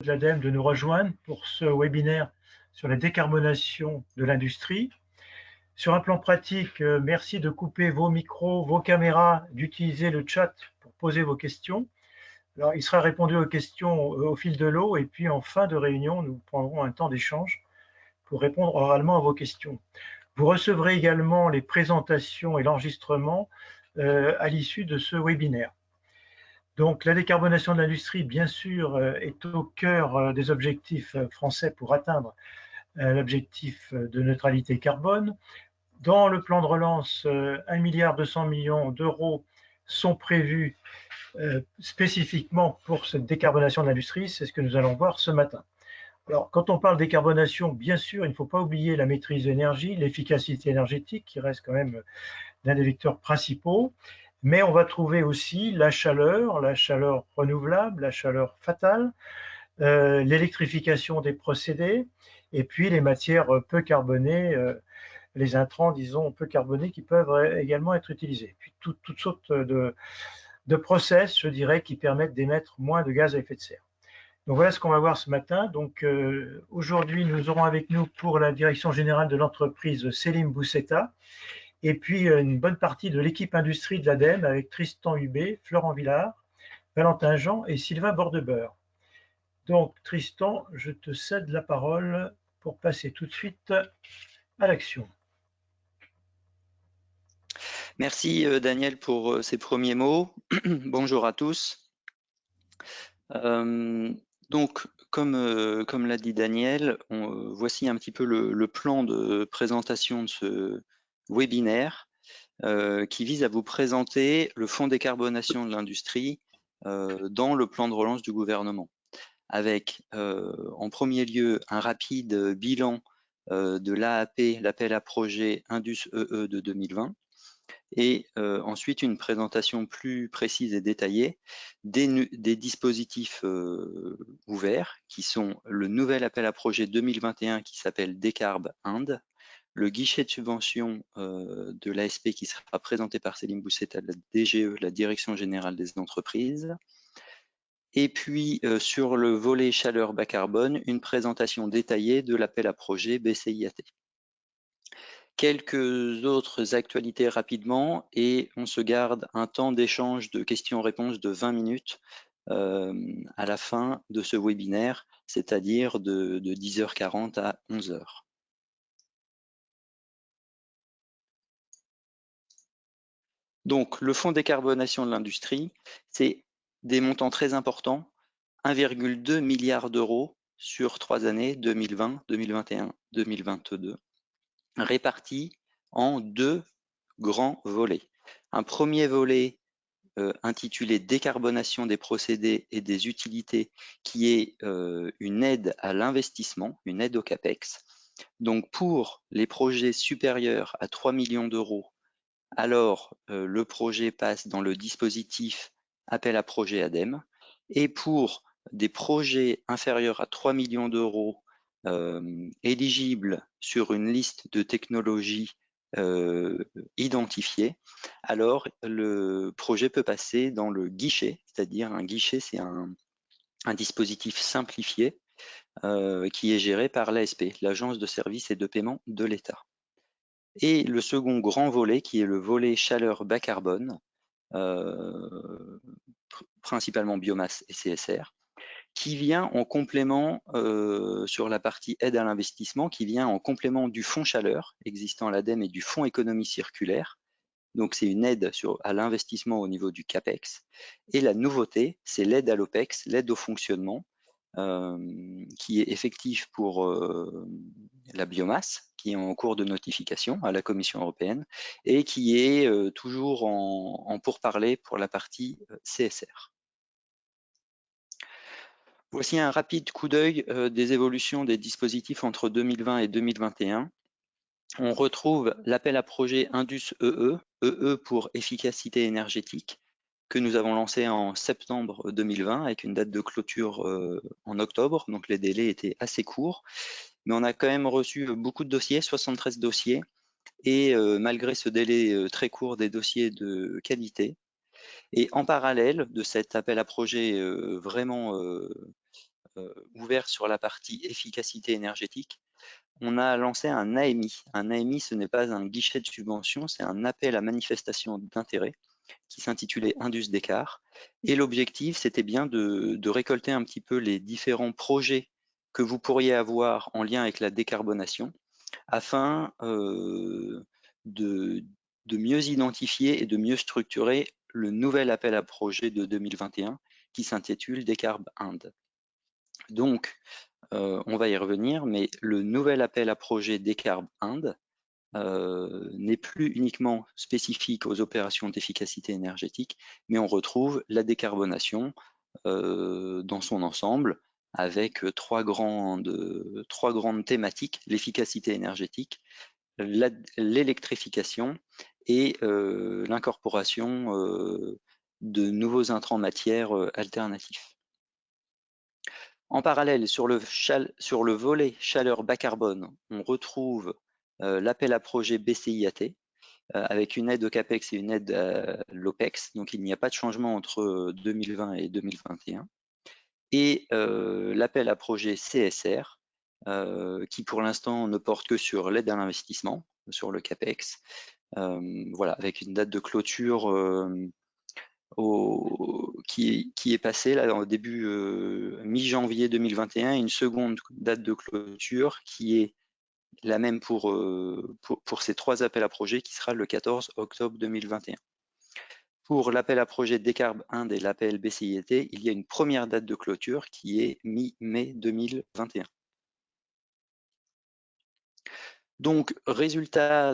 de l'ADEME de nous rejoindre pour ce webinaire sur la décarbonation de l'industrie. Sur un plan pratique, merci de couper vos micros, vos caméras, d'utiliser le chat pour poser vos questions. Alors, il sera répondu aux questions au fil de l'eau et puis en fin de réunion, nous prendrons un temps d'échange pour répondre oralement à vos questions. Vous recevrez également les présentations et l'enregistrement à l'issue de ce webinaire. Donc la décarbonation de l'industrie, bien sûr, est au cœur des objectifs français pour atteindre l'objectif de neutralité carbone. Dans le plan de relance, 1,2 milliard d'euros sont prévus spécifiquement pour cette décarbonation de l'industrie. C'est ce que nous allons voir ce matin. Alors, quand on parle décarbonation, bien sûr, il ne faut pas oublier la maîtrise de l'énergie, l'efficacité énergétique, qui reste quand même l'un des vecteurs principaux. Mais on va trouver aussi la chaleur renouvelable, la chaleur fatale, l'électrification des procédés, et puis les matières peu carbonées, les intrants, disons, peu carbonés qui peuvent également être utilisés. Puis toutes sortes de process, je dirais, qui permettent d'émettre moins de gaz à effet de serre. Donc voilà ce qu'on va voir ce matin. Donc aujourd'hui, nous aurons avec nous pour la direction générale de l'entreprise Selim Bousseta, et puis une bonne partie de l'équipe industrie de l'ADEME avec Tristan Hubé, Florent Villard, Valentin Jean et Sylvain Bordebeur. Donc Tristan, je te cède la parole pour passer tout de suite à l'action. Merci Daniel pour ces premiers mots. Bonjour à tous. Donc, comme l'a dit Daniel, voici un petit peu le plan de présentation de ce webinaire qui vise à vous présenter le fonds décarbonation de l'industrie dans le plan de relance du gouvernement, avec en premier lieu un rapide bilan de l'AAP, l'appel à projet Indus EE de 2020, et ensuite une présentation plus précise et détaillée des dispositifs ouverts, qui sont le nouvel appel à projet 2021 qui s'appelle Décarb Inde, le guichet de subvention de l'ASP qui sera présenté par Selim Bousseta de la DGE, la Direction Générale des Entreprises, et puis sur le volet chaleur bas carbone, une présentation détaillée de l'appel à projet BCIAT. Quelques autres actualités rapidement et on se garde un temps d'échange de questions-réponses de 20 minutes à la fin de ce webinaire, c'est-à-dire de 10h40 à 11h. Donc, le fonds décarbonation de l'industrie, c'est des montants très importants, 1,2 milliard d'euros sur 3 années, 2020, 2021, 2022. Répartis en deux grands volets. Un premier volet intitulé Décarbonation des procédés et des utilités, qui est une aide à l'investissement, une aide au CAPEX. Donc pour les projets supérieurs à 3 millions d'euros, alors le projet passe dans le dispositif appel à projet ADEME. Et pour des projets inférieurs à 3 millions d'euros, éligibles sur une liste de technologies identifiées, alors le projet peut passer dans le guichet, c'est-à-dire un guichet, c'est un dispositif simplifié qui est géré par l'ASP, l'Agence de services et de paiement de l'État. Et le second grand volet, qui est le volet chaleur bas carbone, principalement biomasse et CSR, qui vient en complément sur la partie aide à l'investissement, qui vient en complément du fonds chaleur existant à l'ADEME et du fonds économie circulaire. Donc c'est une aide à l'investissement au niveau du CAPEX. Et la nouveauté, c'est l'aide à l'OPEX, l'aide au fonctionnement, qui est effective pour la biomasse, qui est en cours de notification à la Commission européenne, et qui est toujours en pourparlers pour la partie CSR. Voici un rapide coup d'œil des évolutions des dispositifs entre 2020 et 2021. On retrouve l'appel à projet Indus EE, EE pour efficacité énergétique, que nous avons lancé en septembre 2020 avec une date de clôture en octobre, donc les délais étaient assez courts, mais on a quand même reçu beaucoup de dossiers, 73 dossiers, et malgré ce délai très court, des dossiers de qualité. Et en parallèle de cet appel à projet vraiment ouvert sur la partie efficacité énergétique, on a lancé un AMI. Un AMI, ce n'est pas un guichet de subvention, c'est un appel à manifestation d'intérêt qui s'intitulait Indus d'écart. Et l'objectif, c'était bien de récolter un petit peu les différents projets que vous pourriez avoir en lien avec la décarbonation, afin de mieux identifier et de mieux structurer le nouvel appel à projet de 2021 qui s'intitule Décarb Inde. Donc, on va y revenir, mais le nouvel appel à projet Décarb Inde n'est plus uniquement spécifique aux opérations d'efficacité énergétique, mais on retrouve la décarbonation dans son ensemble, avec trois grandes thématiques: l'efficacité énergétique, l'électrification et l'incorporation de nouveaux intrants matières alternatifs. En parallèle, sur le volet chaleur bas carbone, on retrouve l'appel à projet BCIAT, avec une aide au CAPEX et une aide à l'OPEX, donc il n'y a pas de changement entre 2020 et 2021. Et l'appel à projet CSR, qui pour l'instant ne porte que sur l'aide à l'investissement, sur le CAPEX, voilà, avec une date de clôture qui est passée là, au début mi-janvier 2021, une seconde date de clôture qui est la même pour ces trois appels à projets, qui sera le 14 octobre 2021. Pour l'appel à projet Décarb Inde et l'appel BCIT, il y a une première date de clôture qui est mi-mai 2021. Donc, résultat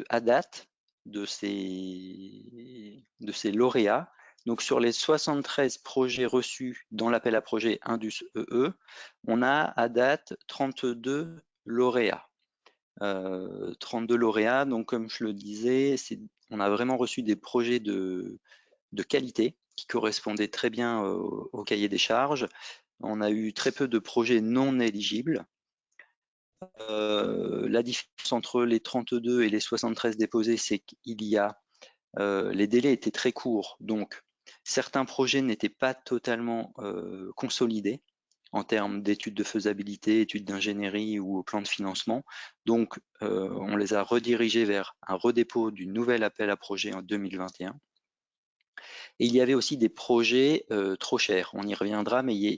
à date de ces lauréats. Donc, sur les 73 projets reçus dans l'appel à projet Indus EE, on a à date 32 lauréats. 32 lauréats, donc comme je le disais, on a vraiment reçu des projets de qualité qui correspondaient très bien au cahier des charges. On a eu très peu de projets non éligibles. La différence entre les 32 et les 73 déposés, c'est qu'il y a les délais étaient très courts, donc certains projets n'étaient pas totalement consolidés en termes d'études de faisabilité, études d'ingénierie ou plan de financement. Donc, on les a redirigés vers un redépôt du nouvel appel à projet en 2021. Et il y avait aussi des projets trop chers. On y reviendra, mais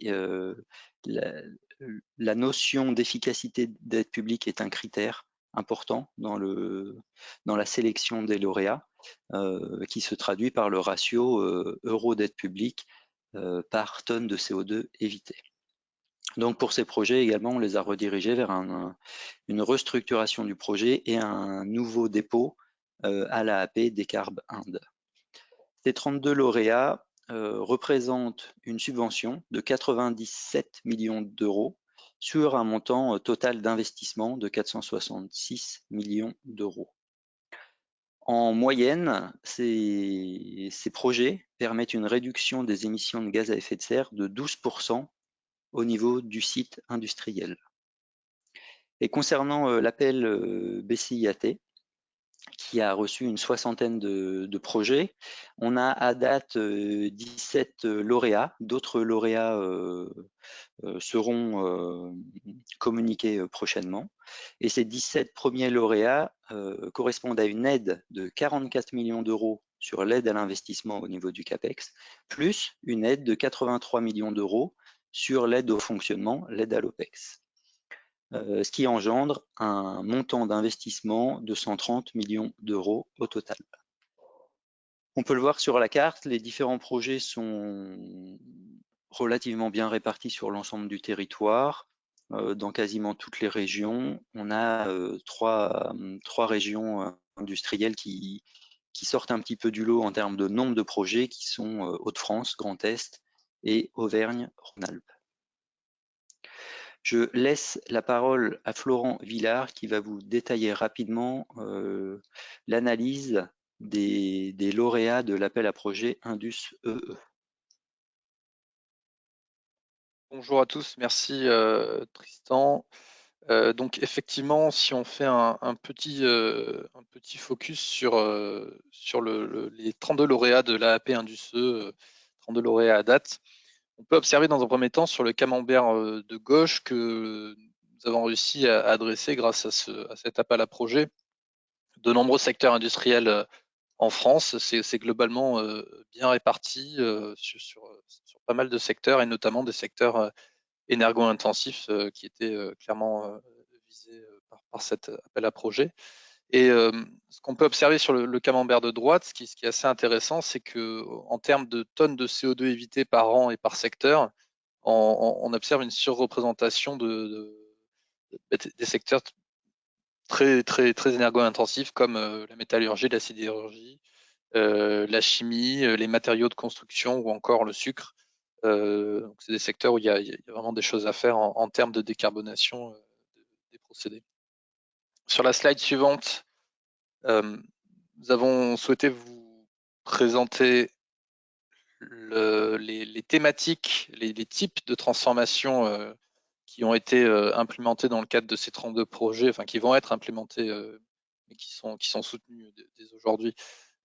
la notion d'efficacité d'aide publique est un critère important dans la sélection des lauréats, qui se traduit par le ratio euro d'aide publique par tonne de CO2 évité. Donc pour ces projets également, on les a redirigés vers une restructuration du projet et un nouveau dépôt à l'AAP Décarb Inde. Ces 32 lauréats représentent une subvention de 97 millions d'euros sur un montant total d'investissement de 466 millions d'euros. En moyenne, ces projets permettent une réduction des émissions de gaz à effet de serre de 12% au niveau du site industriel. Et concernant l'appel BCIAT, qui a reçu une soixantaine de projets, on a à date 17 lauréats. D'autres lauréats seront communiqués prochainement. Et ces 17 premiers lauréats correspondent à une aide de 44 millions d'euros sur l'aide à l'investissement au niveau du CAPEX, plus une aide de 83 millions d'euros sur l'aide au fonctionnement, l'aide à l'OPEX. Ce qui engendre un montant d'investissement de 130 millions d'euros au total. On peut le voir sur la carte, les différents projets sont relativement bien répartis sur l'ensemble du territoire, dans quasiment toutes les régions. On a trois régions industrielles qui sortent un petit peu du lot en termes de nombre de projets, qui sont Hauts-de-France, Grand Est et Auvergne-Rhône-Alpes. Je laisse la parole à Florent Villard qui va vous détailler rapidement l'analyse des lauréats de l'appel à projet Indus EE. Bonjour à tous, merci Tristan. Donc effectivement, si on fait un petit focus sur les 32 lauréats de l'AAP Indus EE, 32 lauréats à date, On peut observer dans un premier temps sur le camembert de gauche que nous avons réussi à adresser grâce à cet appel à projet de nombreux secteurs industriels en France. C'est globalement bien réparti sur pas mal de secteurs et notamment des secteurs énergo-intensifs qui étaient clairement visés par cet appel à projet. Et ce qu'on peut observer sur le camembert de droite, ce qui est assez intéressant, c'est que en termes de tonnes de CO2 évitées par an et par secteur, on observe une surreprésentation des secteurs très énergo-intensifs comme la métallurgie, la sidérurgie, la chimie, les matériaux de construction ou encore le sucre. C'est des secteurs où il y a vraiment des choses à faire en termes de décarbonation des procédés. Sur la slide suivante, nous avons souhaité vous présenter les thématiques, les types de transformations qui ont été implémentés dans le cadre de ces 32 projets, enfin qui vont être implémentés, mais qui sont soutenus dès aujourd'hui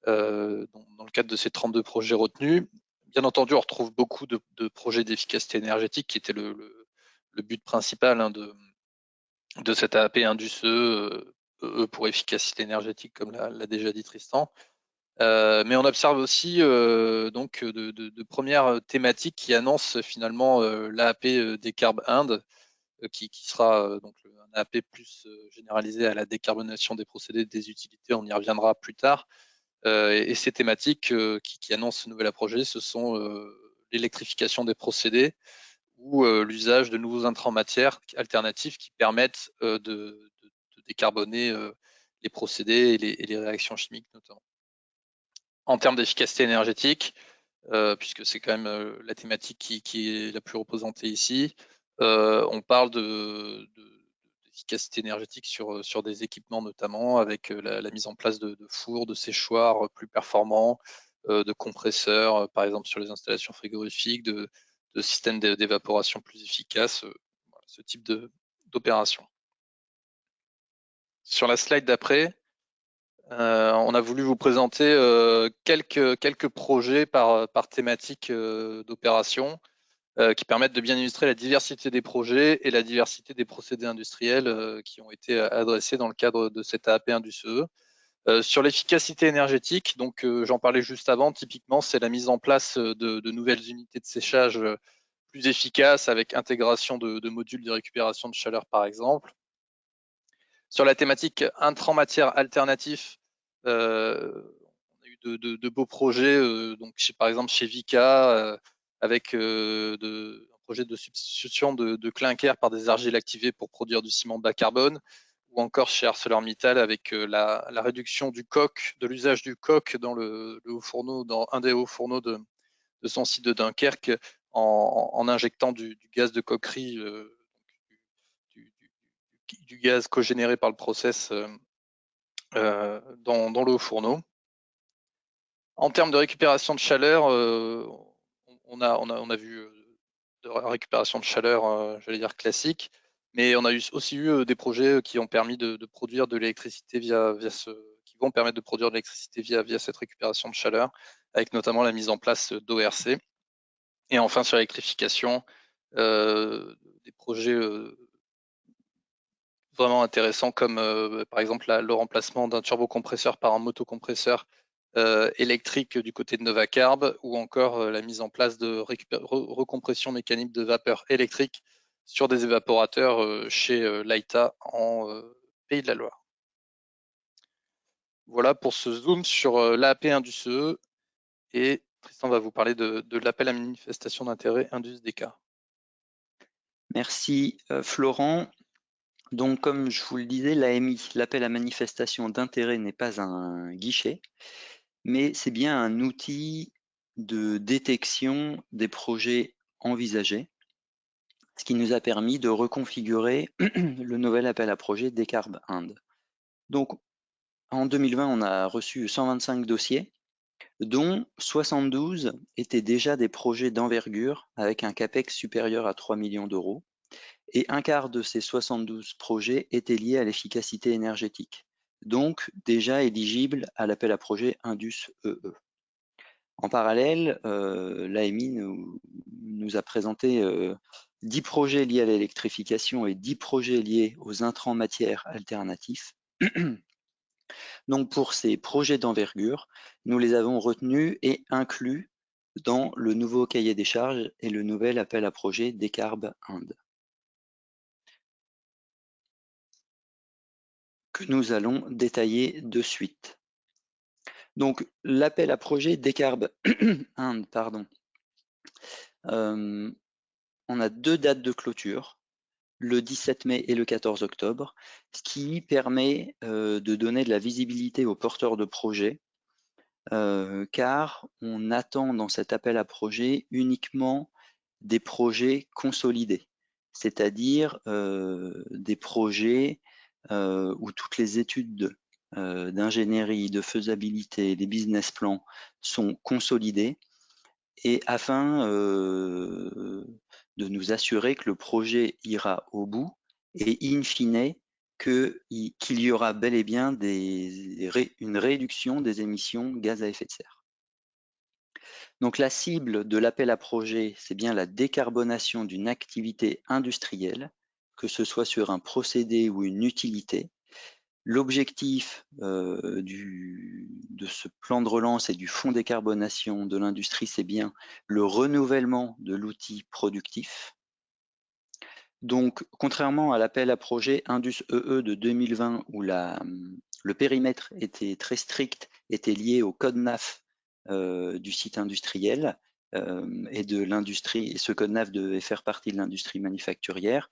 dans le cadre de ces 32 projets retenus. Bien entendu, on retrouve beaucoup de projets d'efficacité énergétique qui était le but principal de cette AAP Indus E pour efficacité énergétique, comme l'a déjà dit Tristan. Mais on observe aussi donc de premières thématiques qui annoncent finalement l'AAP Décarb Inde, qui sera donc un AAP plus généralisé à la décarbonation des procédés des utilités. On y reviendra plus tard. Et ces thématiques qui annoncent ce nouvel projet, ce sont l'électrification des procédés ou l'usage de nouveaux intrants matières alternatifs qui permettent de décarboner les procédés et les réactions chimiques notamment. En termes d'efficacité énergétique, puisque c'est quand même la thématique qui est la plus représentée ici, on parle d'efficacité énergétique sur des équipements notamment, avec la mise en place de fours, de séchoirs plus performants, de compresseurs, par exemple sur les installations frigorifiques, de systèmes d'évaporation plus efficaces, voilà, ce type d'opération. Sur la slide d'après, on a voulu vous présenter quelques projets par thématique d'opération qui permettent de bien illustrer la diversité des projets et la diversité des procédés industriels qui ont été adressés dans le cadre de cette AAP Indus E. Sur l'efficacité énergétique, donc j'en parlais juste avant, typiquement c'est la mise en place de nouvelles unités de séchage plus efficaces avec intégration de modules de récupération de chaleur par exemple. Sur la thématique intrants matières alternatifs, on a eu de beaux projets, donc par exemple chez Vicat, avec un projet de substitution de clinker par des argiles activées pour produire du ciment bas carbone, ou encore chez ArcelorMittal avec la réduction du coq, de l'usage du coq dans le haut fourneau, dans un des hauts fourneaux de son site de Dunkerque, en injectant du gaz de coquerie, du gaz cogénéré par le process dans le haut fourneau. En termes de récupération de chaleur, on a vu de récupération de chaleur, j'allais dire classique, mais on a aussi eu des projets qui ont permis de produire de l'électricité qui vont permettre de produire de l'électricité via cette récupération de chaleur, avec notamment la mise en place d'ORC. Et enfin sur l'électrification, des projets vraiment intéressants comme par exemple le remplacement d'un turbocompresseur par un motocompresseur électrique du côté de Novacarb, ou encore la mise en place de recompression mécanique de vapeur électrique sur des évaporateurs chez Laïta en Pays de la Loire. Voilà pour ce zoom sur l'AAP Indus E, et Tristan va vous parler de l'appel à manifestation d'intérêt Indus DK. Merci Florent. Donc comme je vous le disais, l'AMI, l'appel à manifestation d'intérêt, n'est pas un guichet, mais c'est bien un outil de détection des projets envisagés, ce qui nous a permis de reconfigurer le nouvel appel à projet Décarb Inde. Donc en 2020, on a reçu 125 dossiers, dont 72 étaient déjà des projets d'envergure avec un CAPEX supérieur à 3 millions d'euros, et un quart de ces 72 projets étaient liés à l'efficacité énergétique, donc déjà éligibles à l'appel à projet Indus EE. En parallèle, l'AMI nous a présenté 10 projets liés à l'électrification et 10 projets liés aux intrants matières alternatifs. Donc pour ces projets d'envergure, nous les avons retenus et inclus dans le nouveau cahier des charges et le nouvel appel à projet Décarb Inde, que nous allons détailler de suite. Donc l'appel à projet Décarb Inde, pardon. On a 2 dates de clôture, le 17 mai et le 14 octobre, ce qui permet de donner de la visibilité aux porteurs de projets, car on attend dans cet appel à projet uniquement des projets consolidés, c'est-à-dire des projets où toutes les études d'ingénierie, de faisabilité, les business plans sont consolidés, et afin de nous assurer que le projet ira au bout et in fine qu'il y aura bel et bien une réduction des émissions gaz à effet de serre. Donc la cible de l'appel à projet, c'est bien la décarbonation d'une activité industrielle, que ce soit sur un procédé ou une utilité. L'objectif de ce plan de relance et du fonds décarbonation de l'industrie, c'est bien le renouvellement de l'outil productif. Donc, contrairement à l'appel à projet Indus EE de 2020, où le périmètre était très strict, était lié au code NAF du site industriel et de l'industrie, et ce code NAF devait faire partie de l'industrie manufacturière.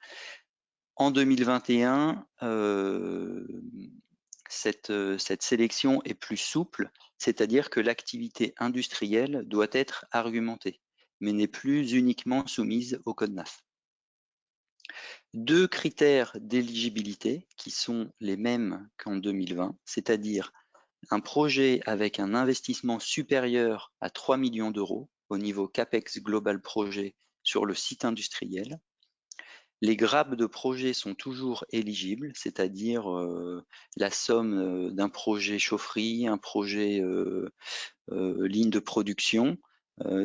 En 2021, cette sélection est plus souple, c'est-à-dire que l'activité industrielle doit être argumentée, mais n'est plus uniquement soumise au code NAF. 2 critères d'éligibilité qui sont les mêmes qu'en 2020, c'est-à-dire un projet avec un investissement supérieur à 3 millions d'euros au niveau CAPEX Global Projet sur le site industriel. Les grades de projet sont toujours éligibles, c'est-à-dire la somme d'un projet chaufferie, un projet ligne de production.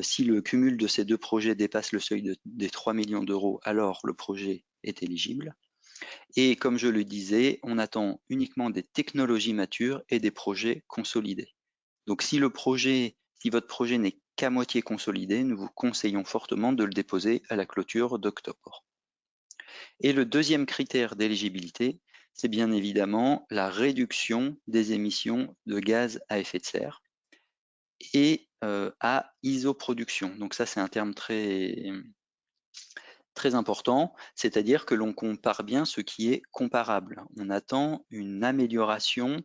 Si le cumul de ces 2 projets dépasse le seuil des 3 millions d'euros, alors le projet est éligible. Et comme je le disais, on attend uniquement des technologies matures et des projets consolidés. Donc si votre projet n'est qu'à moitié consolidé, nous vous conseillons fortement de le déposer à la clôture d'octobre. Et le deuxième critère d'éligibilité, c'est bien évidemment la réduction des émissions de gaz à effet de serre et à isoproduction. Donc ça, c'est un terme très important, c'est-à-dire que l'on compare bien ce qui est comparable. On attend une amélioration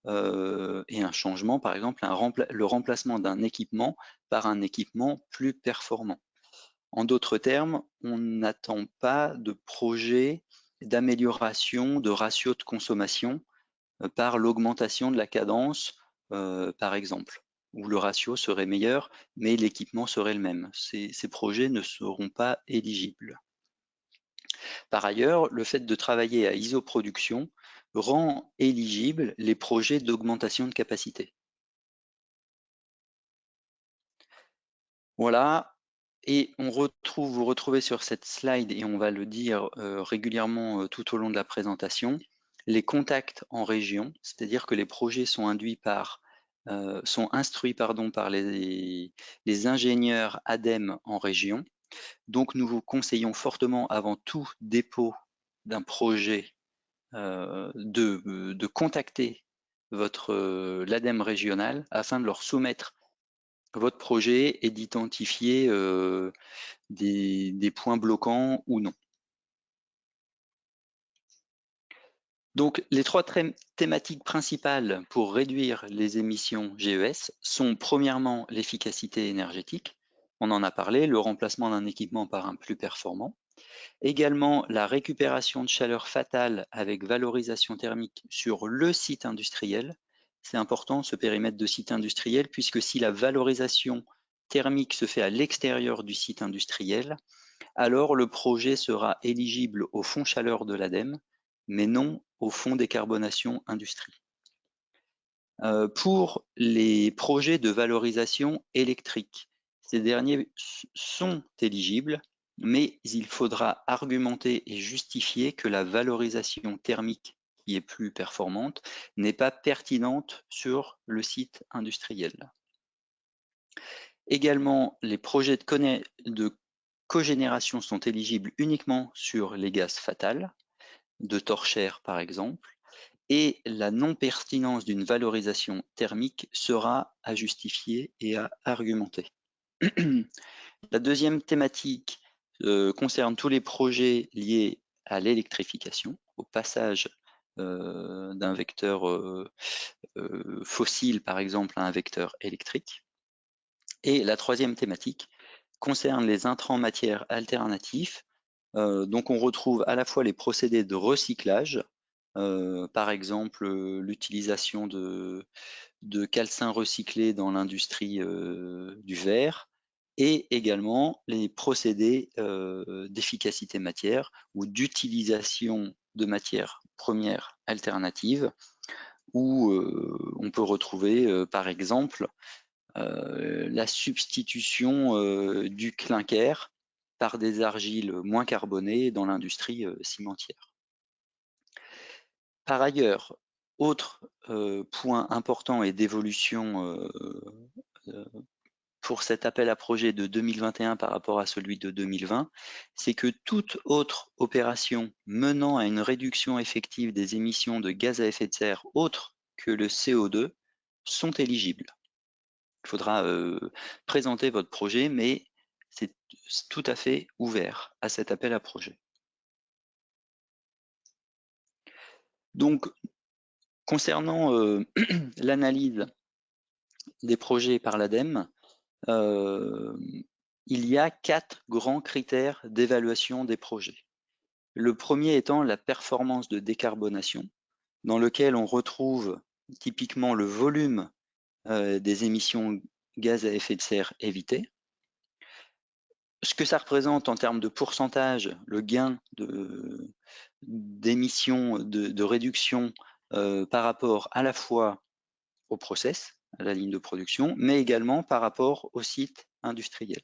et un changement, par exemple le remplacement d'un équipement par un équipement plus performant. En d'autres termes, on n'attend pas de projet d'amélioration de ratio de consommation par l'augmentation de la cadence, par exemple, où le ratio serait meilleur, mais l'équipement serait le même. Ces projets ne seront pas éligibles. Par ailleurs, le fait de travailler à isoproduction rend éligibles les projets d'augmentation de capacité. Voilà. Et vous retrouvez sur cette slide, et on va le dire régulièrement tout au long de la présentation, les contacts en région, c'est-à-dire que les projets sont instruits par les ingénieurs ADEME en région. Donc nous vous conseillons fortement, avant tout dépôt d'un projet, de contacter l'ADEME régional afin de leur soumettre votre projet et d'identifier des points bloquants ou non. Donc, les 3 thématiques principales pour réduire les émissions GES sont premièrement l'efficacité énergétique, on en a parlé, le remplacement d'un équipement par un plus performant. Également, la récupération de chaleur fatale avec valorisation thermique sur le site industriel. C'est important ce périmètre de site industriel, puisque si la valorisation thermique se fait à l'extérieur du site industriel, alors le projet sera éligible au fonds chaleur de l'ADEME, mais non au fonds décarbonation industrie. Pour les projets de valorisation électrique, ces derniers sont éligibles, mais il faudra argumenter et justifier que la valorisation thermique qui est plus performante n'est pas pertinente sur le site industriel. Également, les projets de cogénération sont éligibles uniquement sur les gaz fatals, de torchère par exemple, et la non-pertinence d'une valorisation thermique sera à justifier et à argumenter. La deuxième thématique concerne tous les projets liés à l'électrification, au passage d'un vecteur fossile, par exemple, à un vecteur électrique. Et la troisième thématique concerne les intrants matières alternatifs. Donc on retrouve à la fois les procédés de recyclage, par exemple l'utilisation de calcin recyclé dans l'industrie du verre, et également les procédés d'efficacité matière ou d'utilisation de matières premières alternatives, où on peut retrouver par exemple la substitution du clinker par des argiles moins carbonées dans l'industrie cimentière. Par ailleurs, autre point important et d'évolution pour cet appel à projet de 2021 par rapport à celui de 2020, c'est que toute autre opération menant à une réduction effective des émissions de gaz à effet de serre autres que le CO2 sont éligibles. Il faudra présenter votre projet, mais c'est tout à fait ouvert à cet appel à projet. Donc, concernant l'analyse des projets par l'ADEME, il y a 4 grands critères d'évaluation des projets. Le premier étant la performance de décarbonation, dans lequel on retrouve typiquement le volume des émissions gaz à effet de serre évitées, ce que ça représente en termes de pourcentage, le gain d'émissions, de réduction par rapport à la fois au process, à la ligne de production, mais également par rapport au site industriel.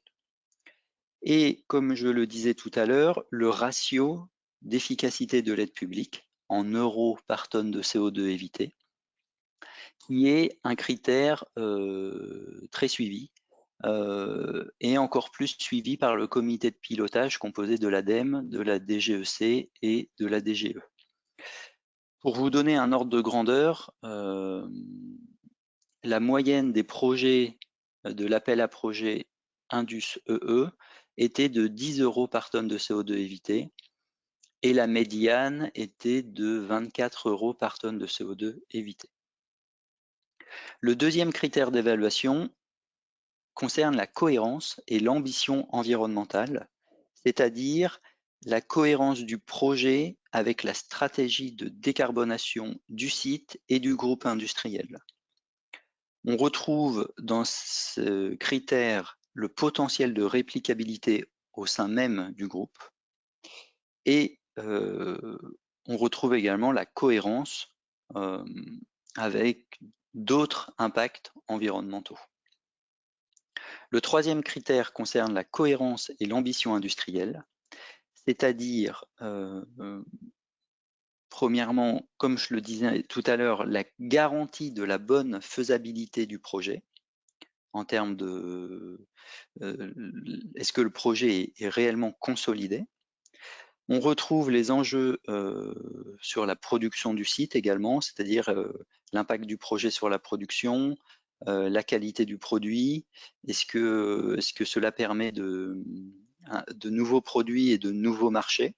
Et comme je le disais tout à l'heure, le ratio d'efficacité de l'aide publique en euros par tonne de CO2 évité, qui est un critère très suivi et encore plus suivi par le comité de pilotage composé de l'ADEME, de la DGEC et de la DGE. Pour vous donner un ordre de grandeur, la moyenne des projets de l'appel à projet Indus EE était de 10 € par tonne de CO2 évité et la médiane était de 24 € par tonne de CO2 évité. Le deuxième critère d'évaluation concerne la cohérence et l'ambition environnementale, c'est-à-dire la cohérence du projet avec la stratégie de décarbonation du site et du groupe industriel. On retrouve dans ce critère le potentiel de réplicabilité au sein même du groupe et on retrouve également la cohérence avec d'autres impacts environnementaux. Le troisième critère concerne la cohérence et l'ambition industrielle, c'est-à-dire, premièrement, comme je le disais tout à l'heure, la garantie de la bonne faisabilité du projet, en termes de est-ce que le projet est réellement consolidé. On retrouve les enjeux sur la production du site également, c'est-à-dire l'impact du projet sur la production, la qualité du produit, est-ce que cela permet de nouveaux produits et de nouveaux marchés.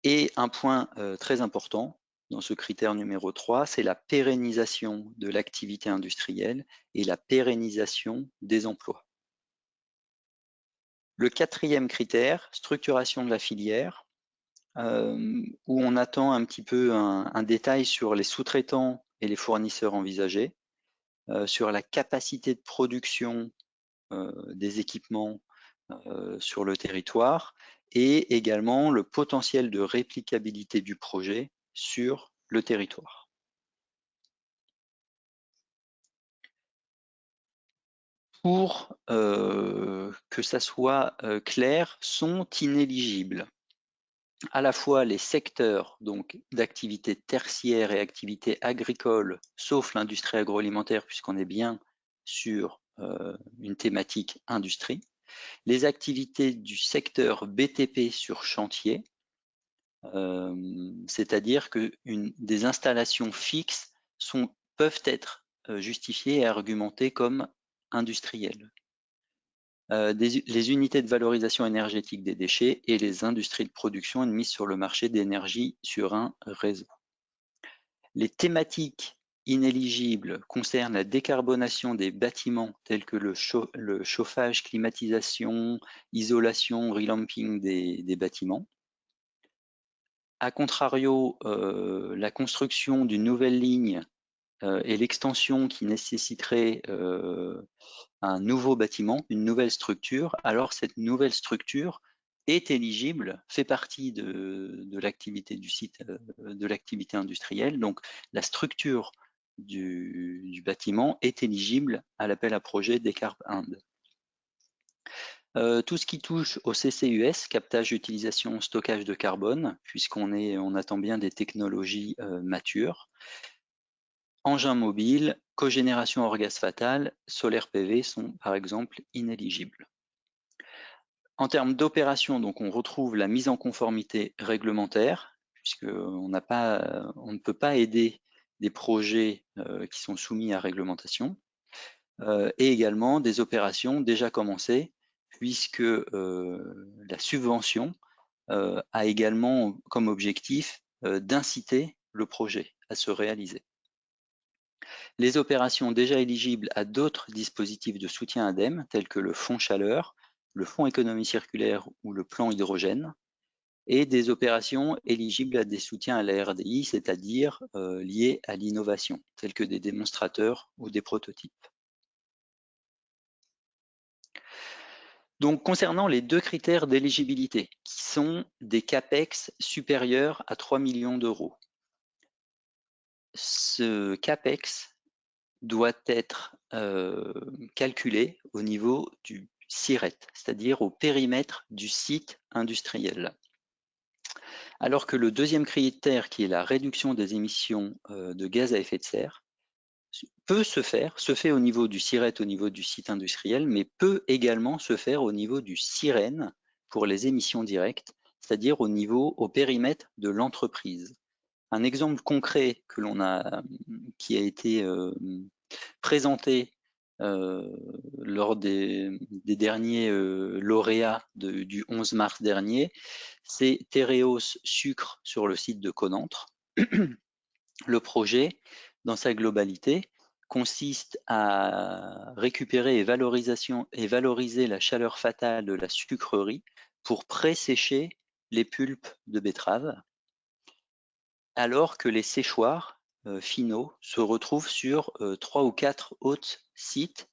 Et un point très important dans ce critère numéro 3, c'est la pérennisation de l'activité industrielle et la pérennisation des emplois. Le quatrième critère, structuration de la filière, où on attend un petit peu un détail sur les sous-traitants et les fournisseurs envisagés, sur la capacité de production des équipements sur le territoire et également le potentiel de réplicabilité du projet sur le territoire. pour que ça soit clair, sont inéligibles à la fois les secteurs d'activités tertiaires et activités agricoles, sauf l'industrie agroalimentaire, puisqu'on est bien sur une thématique industrie, les activités du secteur BTP sur chantier, c'est-à-dire que des installations fixes peuvent être justifiées et argumentées comme industrielles. Les unités de valorisation énergétique des déchets et les industries de production et de mise sur le marché d'énergie sur un réseau. Les thématiques inéligibles concernent la décarbonation des bâtiments tels que le chauffage, climatisation, isolation, relamping des bâtiments. A contrario, la construction d'une nouvelle ligne et l'extension qui nécessiterait un nouveau bâtiment, une nouvelle structure, alors cette nouvelle structure est éligible, fait partie de l'activité du site, de l'activité industrielle. Donc la structure du bâtiment est éligible à l'appel à projet Decarb Inde. Tout ce qui touche au CCUS, captage, utilisation, stockage de carbone, puisqu'on attend bien des technologies matures. Engins mobiles, cogénération hors gaz fatal, solaire PV sont par exemple inéligibles. En termes d'opération, donc on retrouve la mise en conformité réglementaire, puisqu'on ne peut pas aider des projets qui sont soumis à réglementation, et également des opérations déjà commencées, puisque la subvention a également comme objectif d'inciter le projet à se réaliser. Les opérations déjà éligibles à d'autres dispositifs de soutien ADEME, tels que le fonds chaleur, le fonds économie circulaire ou le plan hydrogène, et des opérations éligibles à des soutiens à la RDI, c'est-à-dire liés à l'innovation, tels que des démonstrateurs ou des prototypes. Donc, concernant les deux critères d'éligibilité, qui sont des CAPEX supérieurs à 3 millions d'euros, ce CAPEX doit être calculé au niveau du SIRET, c'est-à-dire au périmètre du site industriel. Alors que le deuxième critère, qui est la réduction des émissions de gaz à effet de serre, se fait au niveau du SIRET, au niveau du site industriel, mais peut également se faire au niveau du SIREN pour les émissions directes, c'est-à-dire au périmètre de l'entreprise. Un exemple concret qui a été présenté lors des derniers lauréats du 11 mars dernier, c'est Tereos Sucre sur le site de Connantre. Le projet, dans sa globalité, consiste à récupérer et valoriser la chaleur fatale de la sucrerie pour pré-sécher les pulpes de betterave, alors que les séchoirs finaux se retrouvent sur 3 ou 4 autres sites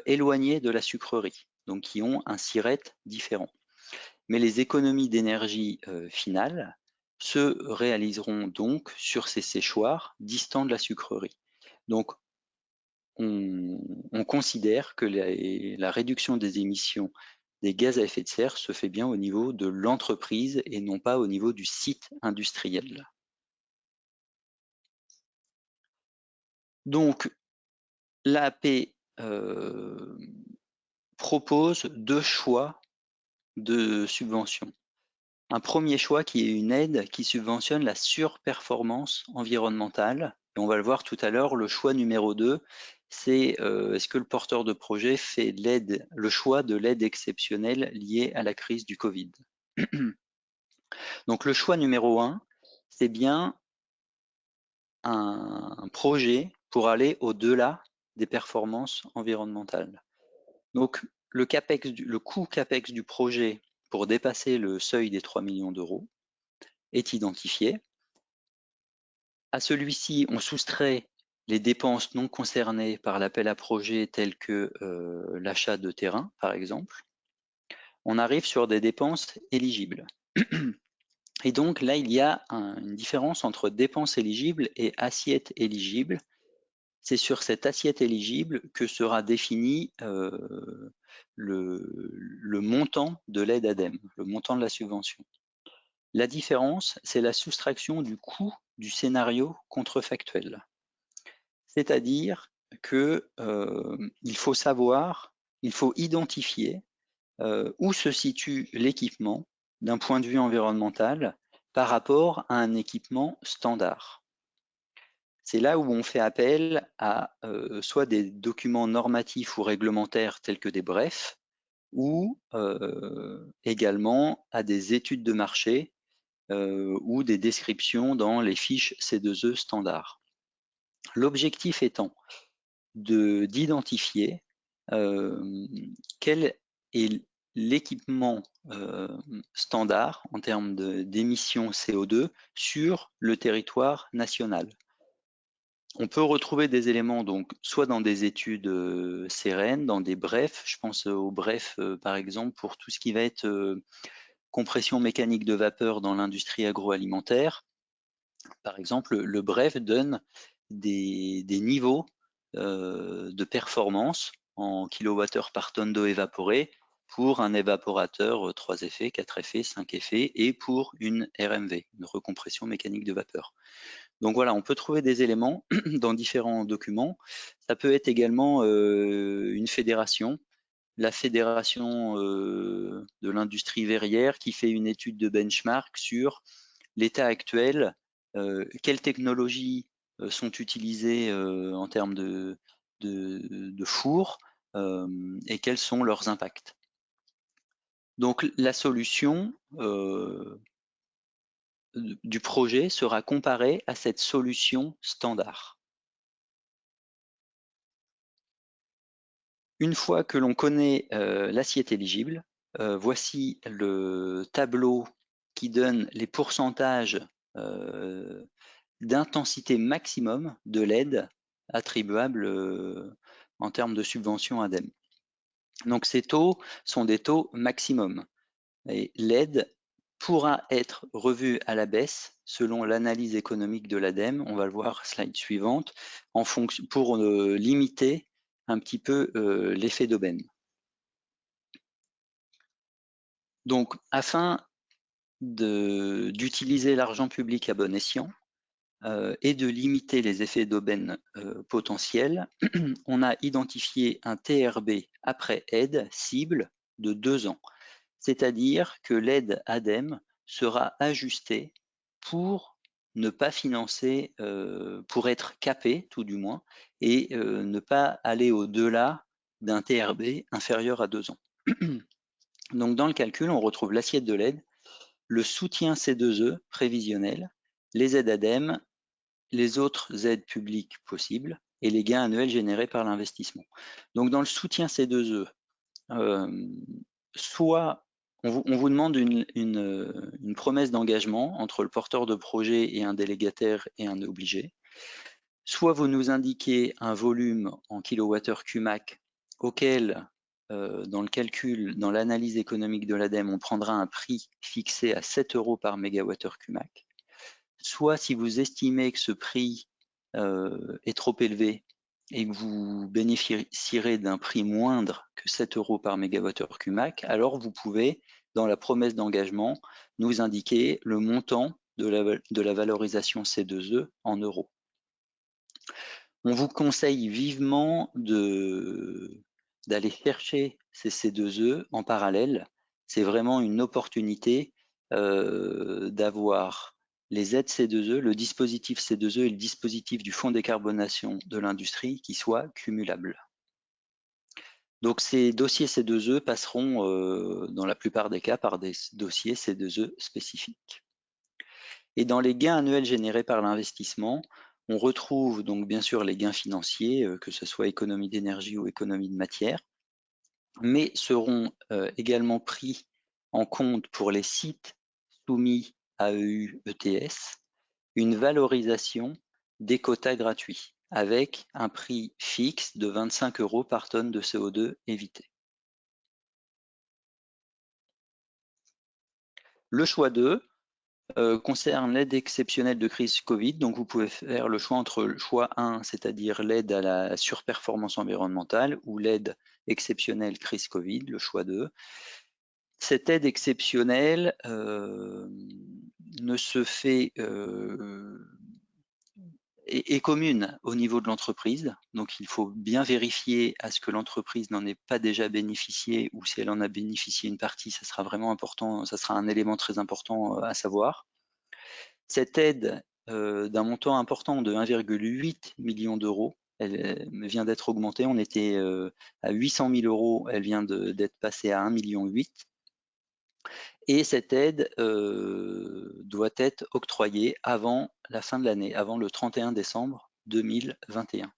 éloignés de la sucrerie, donc qui ont un SIRET différent. Mais les économies d'énergie finales se réaliseront donc sur ces séchoirs distants de la sucrerie. Donc, on considère que la réduction des émissions des gaz à effet de serre se fait bien au niveau de l'entreprise et non pas au niveau du site industriel. Donc, l'AP propose deux choix de subvention. Un premier choix qui est une aide qui subventionne la surperformance environnementale. Et on va le voir tout à l'heure, le choix numéro 2, c'est est-ce que le porteur de projet fait le choix de l'aide exceptionnelle liée à la crise du Covid. Donc le choix numéro 1, c'est bien un projet pour aller au-delà des performances environnementales. Donc le coût CAPEX du projet pour dépasser le seuil des 3 millions d'euros est identifié. À celui-ci, on soustrait les dépenses non concernées par l'appel à projet telles que l'achat de terrain, par exemple. On arrive sur des dépenses éligibles. Et donc là, il y a une différence entre dépenses éligibles et assiettes éligibles. c'est sur cette assiette éligible que sera défini le montant de l'aide ADEME, le montant de la subvention. La différence, c'est la soustraction du coût du scénario contrefactuel. C'est-à-dire que il faut savoir, il faut identifier où se situe l'équipement d'un point de vue environnemental par rapport à un équipement standard. C'est là où on fait appel à soit des documents normatifs ou réglementaires tels que des brefs, ou également à des études de marché ou des descriptions dans les fiches C2E standards. L'objectif étant d'identifier quel est l'équipement standard en termes d'émissions CO2 sur le territoire national. On peut retrouver des éléments donc soit dans des études CEREN, dans des brefs, je pense aux brefs par exemple pour tout ce qui va être compression mécanique de vapeur dans l'industrie agroalimentaire. Par exemple, le bref donne des niveaux de performance en kilowattheure par tonne d'eau évaporée pour un évaporateur 3 effets, 4 effets, 5 effets et pour une RMV, une recompression mécanique de vapeur. Donc voilà, on peut trouver des éléments dans différents documents. Ça peut être également une fédération, la fédération de l'industrie verrière qui fait une étude de benchmark sur l'état actuel, quelles technologies sont utilisées en termes de four et quels sont leurs impacts. Donc la solution du projet sera comparée à cette solution standard. Une fois que l'on connaît l'assiette éligible, voici le tableau qui donne les pourcentages d'intensité maximum de l'aide attribuable en termes de subvention ADEME. Donc ces taux sont des taux maximum. Et l'aide pourra être revue à la baisse selon l'analyse économique de l'ADEME, on va le voir slide suivante, pour limiter un petit peu l'effet d'aubaine. Donc afin d'utiliser l'argent public à bon escient, et de limiter les effets d'aubaine potentiels, on a identifié un TRB après aide cible de 2 ans. C'est-à-dire que l'aide ADEME sera ajustée pour ne pas financer, pour être capé tout du moins, et ne pas aller au-delà d'un TRB inférieur à 2 ans. Donc dans le calcul, on retrouve l'assiette de l'aide, le soutien C2E prévisionnel, les aides ADEME, les autres aides publiques possibles et les gains annuels générés par l'investissement. Donc dans le soutien C2E, soit on vous demande une promesse d'engagement entre le porteur de projet et un délégataire et un obligé, soit vous nous indiquez un volume en kilowattheure Qmac auquel, dans le calcul, dans l'analyse économique de l'ADEME, on prendra un prix fixé à 7 € par mégawattheure Qmac, soit si vous estimez que ce prix est trop élevé et que vous bénéficierez d'un prix moindre que 7 € par mégawattheure Qmac, alors vous pouvez, dans la promesse d'engagement, nous indiquer le montant de la valorisation C2E en euros. On vous conseille vivement d'aller chercher ces C2E en parallèle. C'est vraiment une opportunité d'avoir les aides C2E, le dispositif C2E et le dispositif du fonds décarbonation de l'industrie qui soient cumulables. Donc ces dossiers C2E passeront dans la plupart des cas par des dossiers C2E spécifiques. Et dans les gains annuels générés par l'investissement, on retrouve donc bien sûr les gains financiers, que ce soit économie d'énergie ou économie de matière, mais seront également pris en compte pour les sites soumis à EU-ETS, une valorisation des quotas gratuits avec un prix fixe de 25 € par tonne de CO2 évité. Le choix 2, concerne l'aide exceptionnelle de crise Covid. Donc, vous pouvez faire le choix entre le choix 1, c'est-à-dire l'aide à la surperformance environnementale, ou l'aide exceptionnelle crise Covid, le choix 2. Cette aide exceptionnelle ne se fait est commune au niveau de l'entreprise. Donc, il faut bien vérifier à ce que l'entreprise n'en ait pas déjà bénéficié, ou si elle en a bénéficié une partie, ça sera vraiment important, ça sera un élément très important à savoir. Cette aide d'un montant important de 1,8 million d'euros, elle vient d'être augmentée. On était à 800 000 euros, elle vient d'être passée à 1,8 million. Et cette aide doit être octroyée avant la fin de l'année, avant le 31 décembre 2021.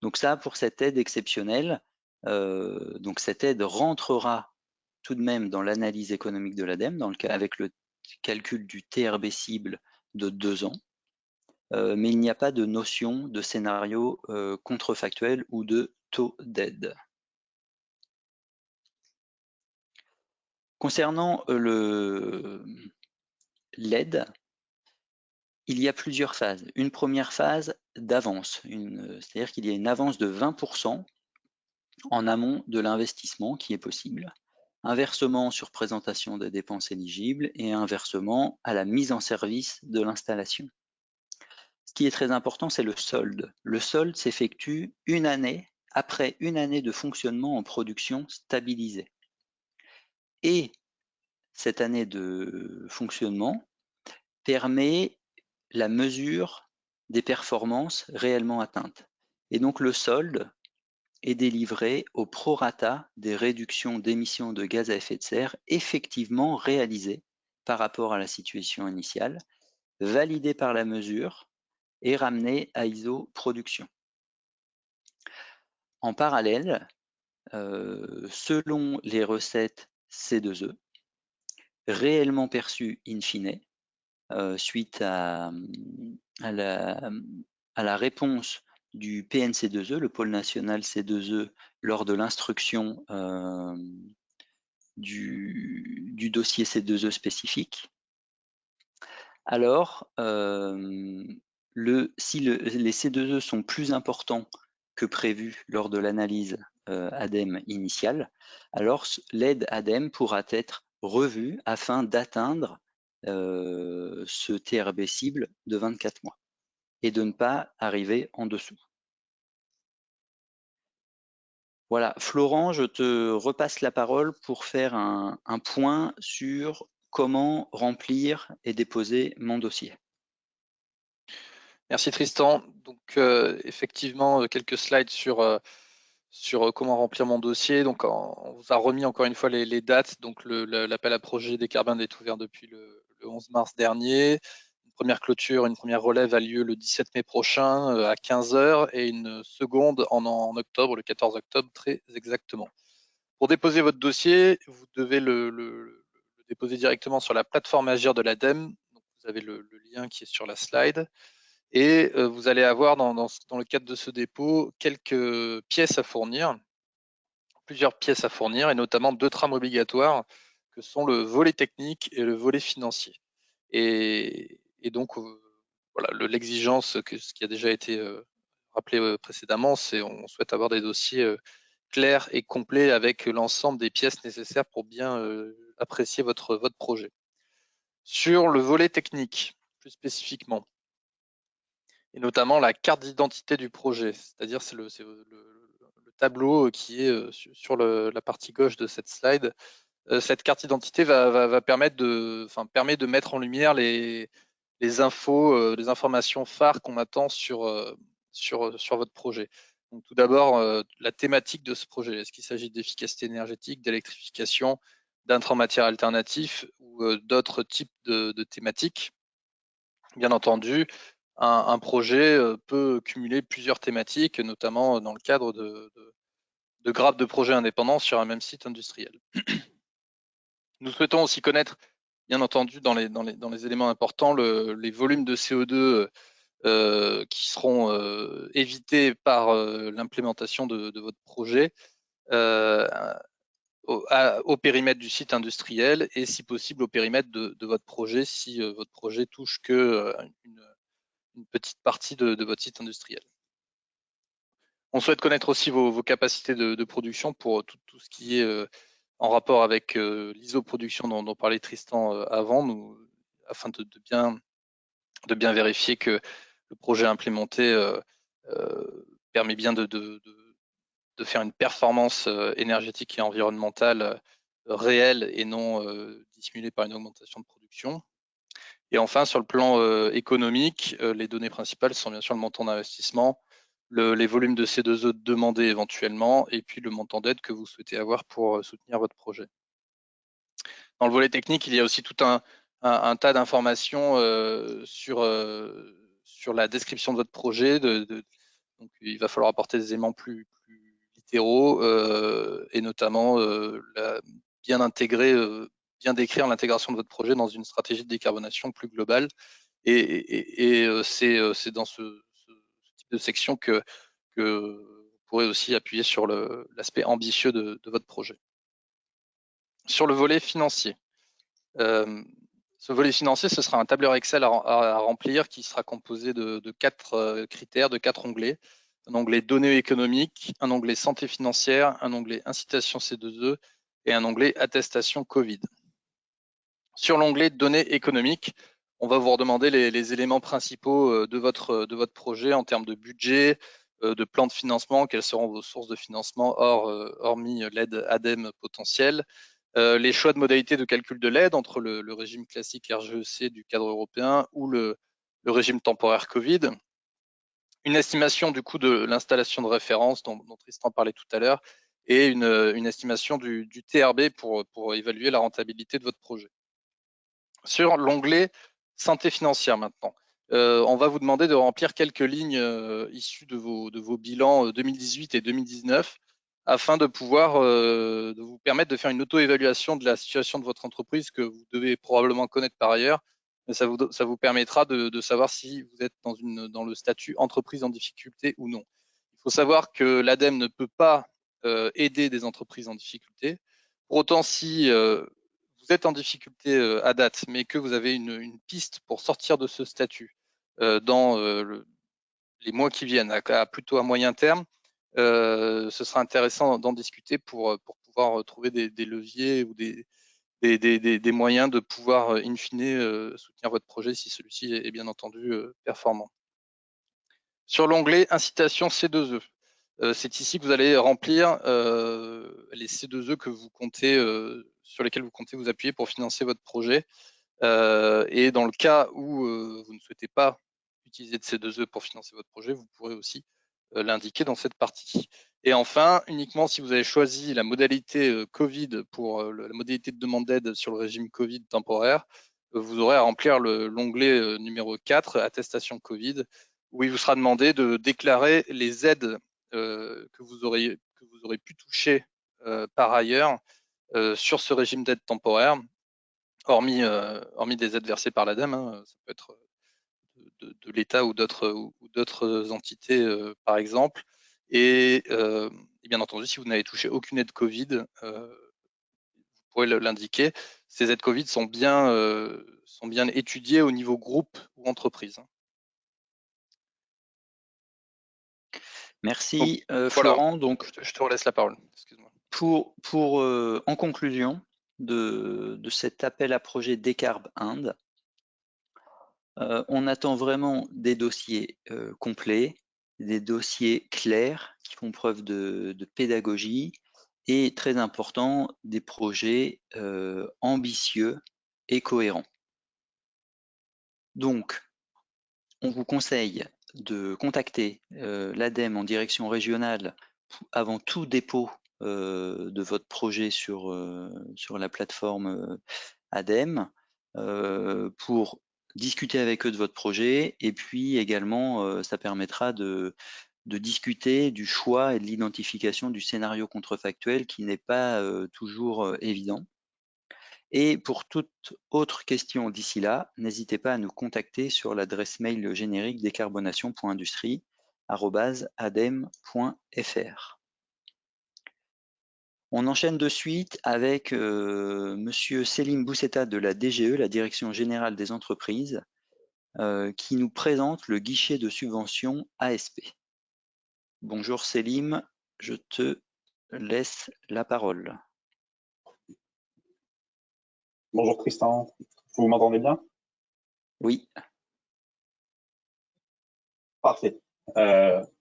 Donc ça, pour cette aide exceptionnelle, donc cette aide rentrera tout de même dans l'analyse économique de l'ADEME, avec le calcul du TRB cible de 2 ans, mais il n'y a pas de notion de scénario contrefactuel ou de taux d'aide. Concernant l'aide, il y a plusieurs phases. Une première phase d'avance, c'est-à-dire qu'il y a une avance de 20% en amont de l'investissement qui est possible, un versement sur présentation des dépenses éligibles et un versement à la mise en service de l'installation. Ce qui est très important, c'est le solde. Le solde s'effectue une année après une année de fonctionnement en production stabilisée. Et cette année de fonctionnement permet la mesure des performances réellement atteintes. Et donc le solde est délivré au prorata des réductions d'émissions de gaz à effet de serre effectivement réalisées par rapport à la situation initiale, validé par la mesure et ramené à ISO production. En parallèle, selon les recettes C2E, réellement perçues in fine, suite à la réponse du PNC2E, le pôle national C2E, lors de l'instruction du dossier C2E spécifique. Alors, si les C2E sont plus importants que prévu lors de l'analyse ADEME initiale, alors l'aide ADEME pourra être revue afin d'atteindre ce TRB cible de 24 mois et de ne pas arriver en dessous. Voilà, Florent, je te repasse la parole pour faire un point sur comment remplir et déposer mon dossier. Merci Tristan. Donc effectivement, quelques slides sur comment remplir mon dossier. Donc on vous a remis encore une fois les dates. Donc l'appel à projet Décarbone est ouvert depuis le 11 mars dernier. Une première clôture, une première relève a lieu le 17 mai prochain à 15 h et une seconde en octobre, le 14 octobre très exactement. Pour déposer votre dossier, vous devez le déposer directement sur la plateforme Agir de l'ADEME. Vous avez le lien qui est sur la slide. Et vous allez avoir dans le cadre de ce dépôt quelques pièces à fournir, plusieurs pièces à fournir, et notamment 2 trames obligatoires que sont le volet technique et le volet financier. Et donc, voilà, l'exigence, ce qui a déjà été rappelé précédemment, c'est on souhaite avoir des dossiers clairs et complets avec l'ensemble des pièces nécessaires pour bien apprécier votre projet. Sur le volet technique, plus spécifiquement, et notamment la carte d'identité du projet, c'est-à-dire c'est le tableau qui est sur la partie gauche de cette slide. Cette carte d'identité permet de mettre en lumière les infos, les informations phares qu'on attend sur votre projet. Donc, tout d'abord, la thématique de ce projet. Est-ce qu'il s'agit d'efficacité énergétique, d'électrification, d'intrants matières alternatifs ou d'autres types de thématiques? Bien entendu, un projet peut cumuler plusieurs thématiques, notamment dans le cadre de grappes de projets indépendants sur un même site industriel. Nous souhaitons aussi connaître, bien entendu, dans les éléments importants, les volumes de CO2 qui seront évités par l'implémentation de votre projet, au périmètre du site industriel et si possible au périmètre de votre projet si votre projet touche que une petite partie de votre site industriel. On souhaite connaître aussi vos capacités de production pour tout ce qui est en rapport avec l'isoproduction dont parlait Tristan avant, afin de bien vérifier que le projet implémenté permet bien de faire une performance énergétique et environnementale réelle et non dissimulée par une augmentation de production. Et enfin, sur le plan économique, les données principales sont bien sûr le montant d'investissement, les volumes de C2E demandés éventuellement, et puis le montant d'aide que vous souhaitez avoir pour soutenir votre projet. Dans le volet technique, il y a aussi tout un tas d'informations sur la description de votre projet. Donc, il va falloir apporter des éléments plus littéraux et notamment bien intégrer, bien décrire l'intégration de votre projet dans une stratégie de décarbonation plus globale. Et c'est dans ce type de section que vous pourrez aussi appuyer sur l'aspect ambitieux de votre projet. Sur le volet financier, ce volet financier, ce sera un tableur Excel à remplir qui sera composé de 4 critères, de 4 onglets. Un onglet données économiques, un onglet santé financière, un onglet incitation C2E et un onglet attestation Covid. Sur l'onglet données économiques, on va vous redemander les éléments principaux de votre projet en termes de budget, de plan de financement, quelles seront vos sources de financement hormis l'aide ADEME potentielle, les choix de modalités de calcul de l'aide entre le régime classique RGEC du cadre européen ou le régime temporaire Covid, une estimation du coût de l'installation de référence dont Tristan parlait tout à l'heure et une estimation du TRB pour évaluer la rentabilité de votre projet. Sur l'onglet santé financière maintenant, on va vous demander de remplir quelques lignes issues de vos bilans 2018 et 2019 afin de pouvoir de vous permettre de faire une auto-évaluation de la situation de votre entreprise que vous devez probablement connaître par ailleurs. Mais ça vous permettra de savoir si vous êtes dans le statut entreprise en difficulté ou non. Il faut savoir que l'ADEME ne peut pas aider des entreprises en difficulté. Pour autant, si vous êtes en difficulté à date, mais que vous avez une piste pour sortir de ce statut dans les mois qui viennent, plutôt à moyen terme, ce sera intéressant d'en discuter pour pouvoir trouver des leviers ou des moyens de pouvoir, in fine, soutenir votre projet si celui-ci est bien entendu performant. Sur l'onglet incitation C2E, c'est ici que vous allez remplir les C2E que vous comptez, sur lesquels vous comptez vous appuyer pour financer votre projet. Et dans le cas où vous ne souhaitez pas utiliser de C2E pour financer votre projet, vous pourrez aussi l'indiquer dans cette partie. Et enfin, uniquement si vous avez choisi la modalité Covid pour la modalité de demande d'aide sur le régime Covid temporaire, vous aurez à remplir l'onglet numéro 4, attestation Covid, où il vous sera demandé de déclarer les aides que vous aurez pu toucher par ailleurs sur ce régime d'aide temporaire, hormis des aides versées par l'ADEME, hein, ça peut être de l'État ou d'autres entités, par exemple. Et bien entendu, si vous n'avez touché aucune aide Covid, vous pourrez l'indiquer. Ces aides Covid sont bien étudiées au niveau groupe ou entreprise. Merci Donc, Florent. voilà. Donc, je te relaisse la parole. Excuse-moi. En conclusion de cet appel à projet Décarb Inde, on attend vraiment des dossiers complets, des dossiers clairs qui font preuve de pédagogie et, très important, des projets ambitieux et cohérents. Donc, on vous conseille de contacter l'ADEME en direction régionale avant tout dépôt de votre projet sur la plateforme ADEME pour discuter avec eux de votre projet, et puis également ça permettra de discuter du choix et de l'identification du scénario contrefactuel qui n'est pas toujours évident. Et pour toute autre question d'ici là, n'hésitez pas à nous contacter sur l'adresse mail générique décarbonation.industrie@adem.fr. On enchaîne de suite avec Monsieur Selim Bousseta de la DGE, la Direction Générale des Entreprises, qui nous présente le guichet de subvention ASP. Bonjour Selim, je te laisse la parole. Bonjour Tristan, vous m'entendez bien? Oui. Parfait.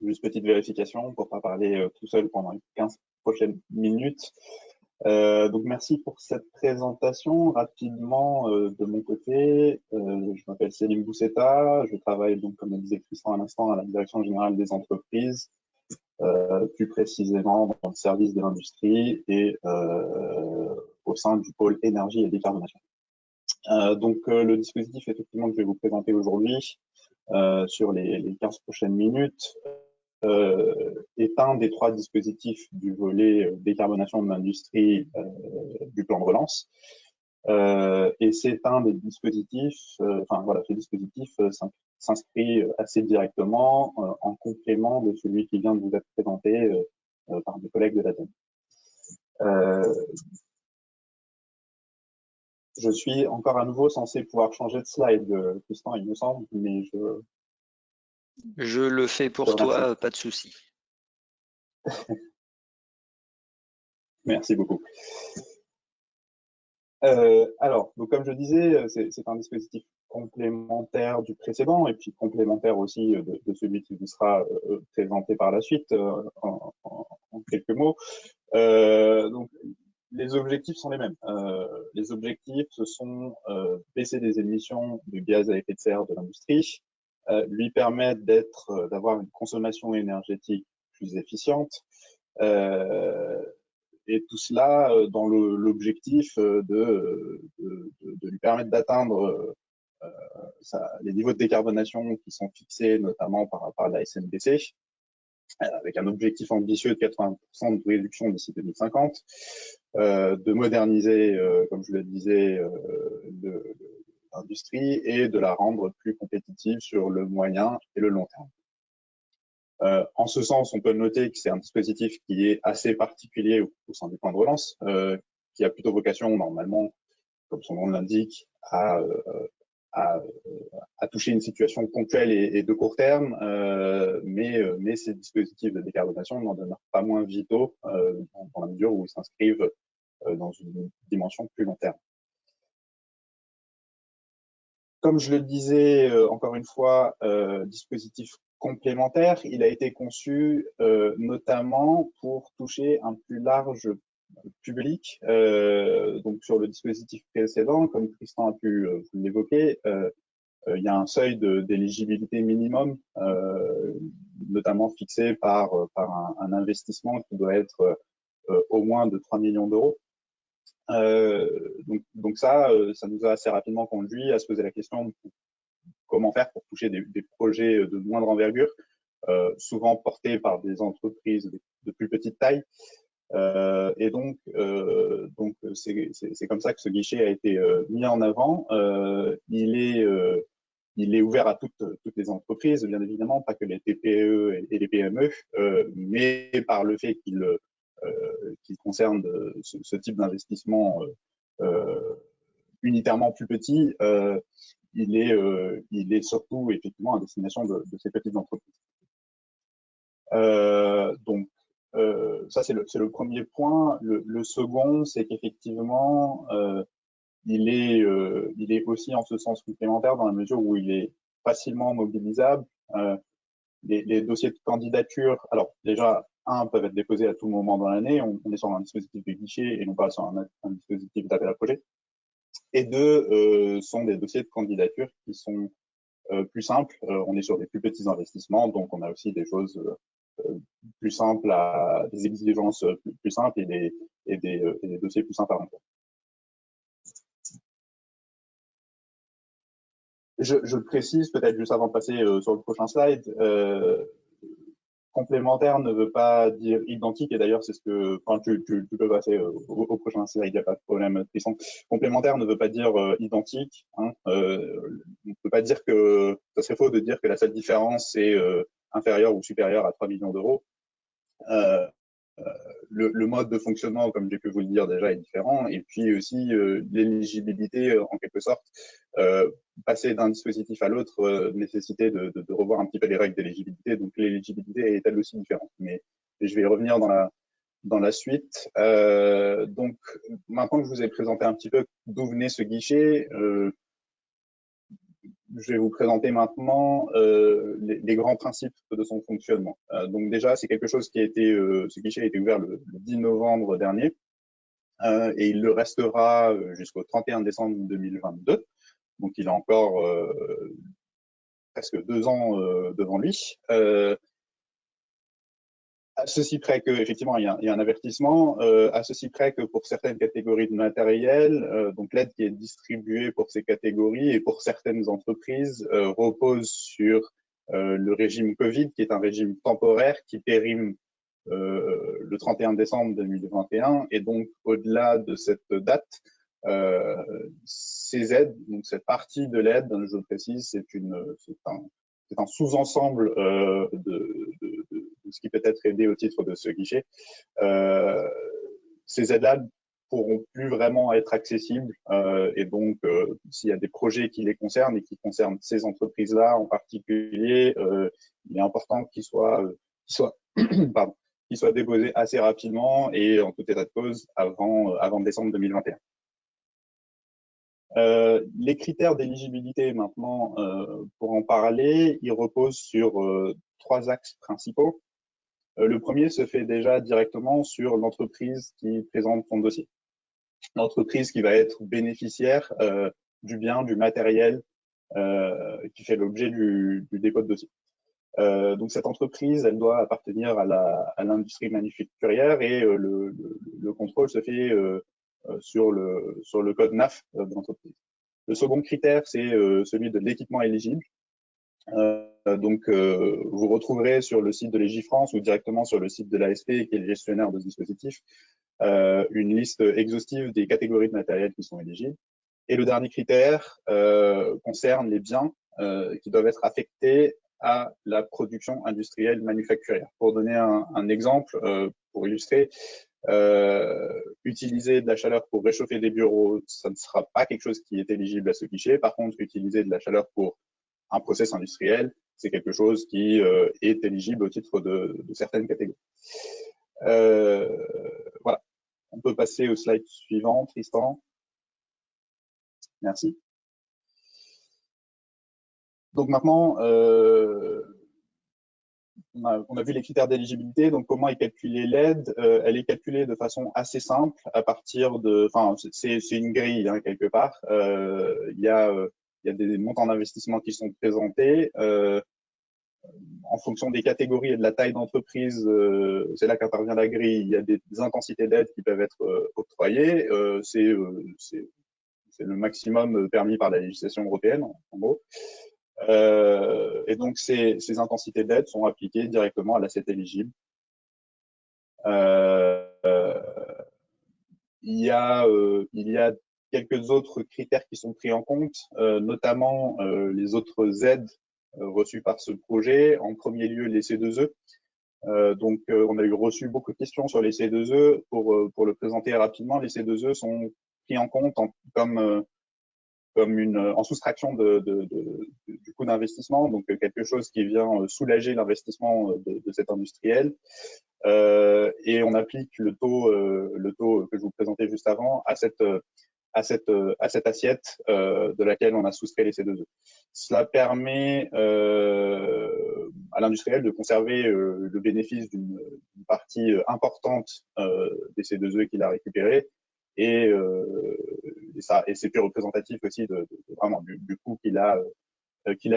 Juste petite vérification pour ne pas parler tout seul pendant les 15 prochaines minutes. Donc merci pour cette présentation. Rapidement, de mon côté, je m'appelle Selim Bousseta, je travaille donc, comme le disait Tristan à l'instant, à la Direction Générale des Entreprises, plus précisément dans le service de l'industrie et au sein du pôle énergie et décarbonation. Donc le dispositif effectivement que je vais vous présenter aujourd'hui sur les 15 prochaines minutes est un des 3 dispositifs du volet décarbonation de l'industrie du plan de relance. Et c'est un des dispositifs, enfin voilà, ce dispositif s'inscrit assez directement en complément de celui qui vient de vous être présenté par mes collègues de l'ADEME. Je suis encore à nouveau censé pouvoir changer de slide, Tristan, il me semble, mais je le fais pour toi, pas de souci. Merci beaucoup. Alors, donc comme je disais, c'est un dispositif complémentaire du précédent et puis complémentaire aussi de celui qui vous sera présenté par la suite en quelques mots. Donc, les objectifs sont les mêmes. Les objectifs, ce sont baisser les émissions de gaz à effet de serre de l'industrie, lui permettre d'avoir une consommation énergétique plus efficiente, et tout cela dans l'objectif de lui permettre d'atteindre les niveaux de décarbonation qui sont fixés notamment par la SNBC, avec un objectif ambitieux de 80% de réduction d'ici 2050, de moderniser, comme je le disais, l'industrie et de la rendre plus compétitive sur le moyen et le long terme. En ce sens, on peut noter que c'est un dispositif qui est assez particulier au sein du plan de relance, qui a plutôt vocation, normalement, comme son nom l'indique, à toucher une situation ponctuelle et de court terme, mais ces dispositifs de décarbonation n'en demeurent pas moins vitaux dans la mesure où ils s'inscrivent dans une dimension plus long terme. Comme je le disais, encore une fois, dispositif complémentaire, il a été conçu notamment pour toucher un plus large public. Donc sur le dispositif précédent, comme Tristan a pu vous l'évoquer, il y a un seuil d'éligibilité minimum, notamment fixé par un investissement qui doit être au moins de 3 millions d'euros. Donc ça nous a assez rapidement conduit à se poser la question comment faire pour toucher des projets de moindre envergure, souvent portés par des entreprises de plus petite taille. Et donc c'est comme ça que ce guichet a été mis en avant. Il est ouvert à toutes les entreprises, bien évidemment, pas que les TPE et les PME, mais par le fait qu'il concerne ce type d'investissement unitairement plus petit, il est surtout effectivement à destination de ces petites entreprises. Donc ça c'est le premier point. Le second, c'est qu'effectivement il est aussi en ce sens complémentaire dans la mesure où il est facilement mobilisable. Les dossiers de candidature, alors déjà, peuvent être déposés à tout moment dans l'année. On est sur un dispositif de guichet et non pas sur un dispositif d'appel à projet. Et 2, sont des dossiers de candidature qui sont plus simples. On est sur des plus petits investissements, donc on a aussi des choses plus simples, des exigences plus simples et des dossiers plus simples à remplir. Je précise peut-être juste avant de passer sur le prochain slide, complémentaire ne veut pas dire identique, et d'ailleurs c'est ce que, enfin, tu peux passer au prochain slide, il n'y a pas de problème, Tristan. Complémentaire ne veut pas dire identique, hein. On ne peut pas dire que, ça serait faux de dire que la seule différence c'est inférieure ou supérieure à 3 millions d'euros. le mode de fonctionnement, comme j'ai pu vous le dire déjà, est différent. Et puis aussi l'éligibilité, en quelque sorte, passer d'un dispositif à l'autre nécessitait de revoir un petit peu les règles d'éligibilité. Donc l'éligibilité est elle aussi différente. Mais je vais y revenir dans la suite. Donc maintenant que je vous ai présenté un petit peu d'où venait ce guichet, je vais vous présenter maintenant les grands principes de son fonctionnement. Donc déjà, c'est quelque chose qui a été, ce guichet a été ouvert le 10 novembre dernier et il le restera jusqu'au 31 décembre 2022. Donc il a encore presque 2 ans devant lui. À ceci près que, effectivement, il y a un avertissement, à ceci près que pour certaines catégories de matériel, donc l'aide qui est distribuée pour ces catégories et pour certaines entreprises repose sur le régime Covid, qui est un régime temporaire qui périme le 31 décembre 2021. Et donc, au-delà de cette date, ces aides, donc cette partie de l'aide, je précise, c'est un sous-ensemble de ce qui peut être aidé au titre de ce guichet. Ces aides-là pourront plus vraiment être accessibles et donc s'il y a des projets qui les concernent et qui concernent ces entreprises-là en particulier, il est important qu'ils soient déposés assez rapidement et en tout état de cause avant décembre 2021. Les critères d'éligibilité maintenant, pour en parler, ils reposent sur 3 axes principaux. Le premier se fait déjà directement sur l'entreprise qui présente son dossier. L'entreprise qui va être bénéficiaire du bien, du matériel qui fait l'objet du dépôt de dossier. Donc cette entreprise, elle doit appartenir à l'industrie manufacturière et le contrôle se fait sur le code NAF de l'entreprise. Le second critère, c'est celui de l'équipement éligible. Donc, vous retrouverez sur le site de Légifrance ou directement sur le site de l'ASP, qui est le gestionnaire de ce dispositif, une liste exhaustive des catégories de matériel qui sont éligibles. Et le dernier critère concerne les biens qui doivent être affectés à la production industrielle manufacturière. Pour donner un exemple, pour illustrer, utiliser de la chaleur pour réchauffer des bureaux, ça ne sera pas quelque chose qui est éligible à ce guichet. Par contre, utiliser de la chaleur pour un process industriel, c'est quelque chose qui est éligible au titre de certaines catégories. Voilà. On peut passer au slide suivant, Tristan. Merci. Donc maintenant, on a vu les critères d'éligibilité. Donc comment est calculée l'aide? Elle est calculée de façon assez simple à partir de, enfin, c'est une grille hein, quelque part. Il y a des montants d'investissement qui sont présentés. En fonction des catégories et de la taille d'entreprise, c'est là qu'intervient la grille. Il y a des intensités d'aide qui peuvent être octroyées. C'est le maximum permis par la législation européenne, en gros. Et donc, ces intensités d'aide sont appliquées directement à l'assiette éligible. Il y a quelques autres critères qui sont pris en compte, notamment les autres aides reçues par ce projet. En premier lieu, les C2E. Donc, on a reçu beaucoup de questions sur les C2E. Pour le présenter rapidement, les C2E sont pris en compte comme en soustraction du coût d'investissement, donc quelque chose qui vient soulager l'investissement de cet industriel. Et on applique le taux que je vous présentais juste avant à cette assiette de laquelle on a soustrait les C2E. Cela permet à l'industriel de conserver le bénéfice d'une partie importante des C2E qu'il a récupéré et c'est plus représentatif aussi vraiment du coût qu'il a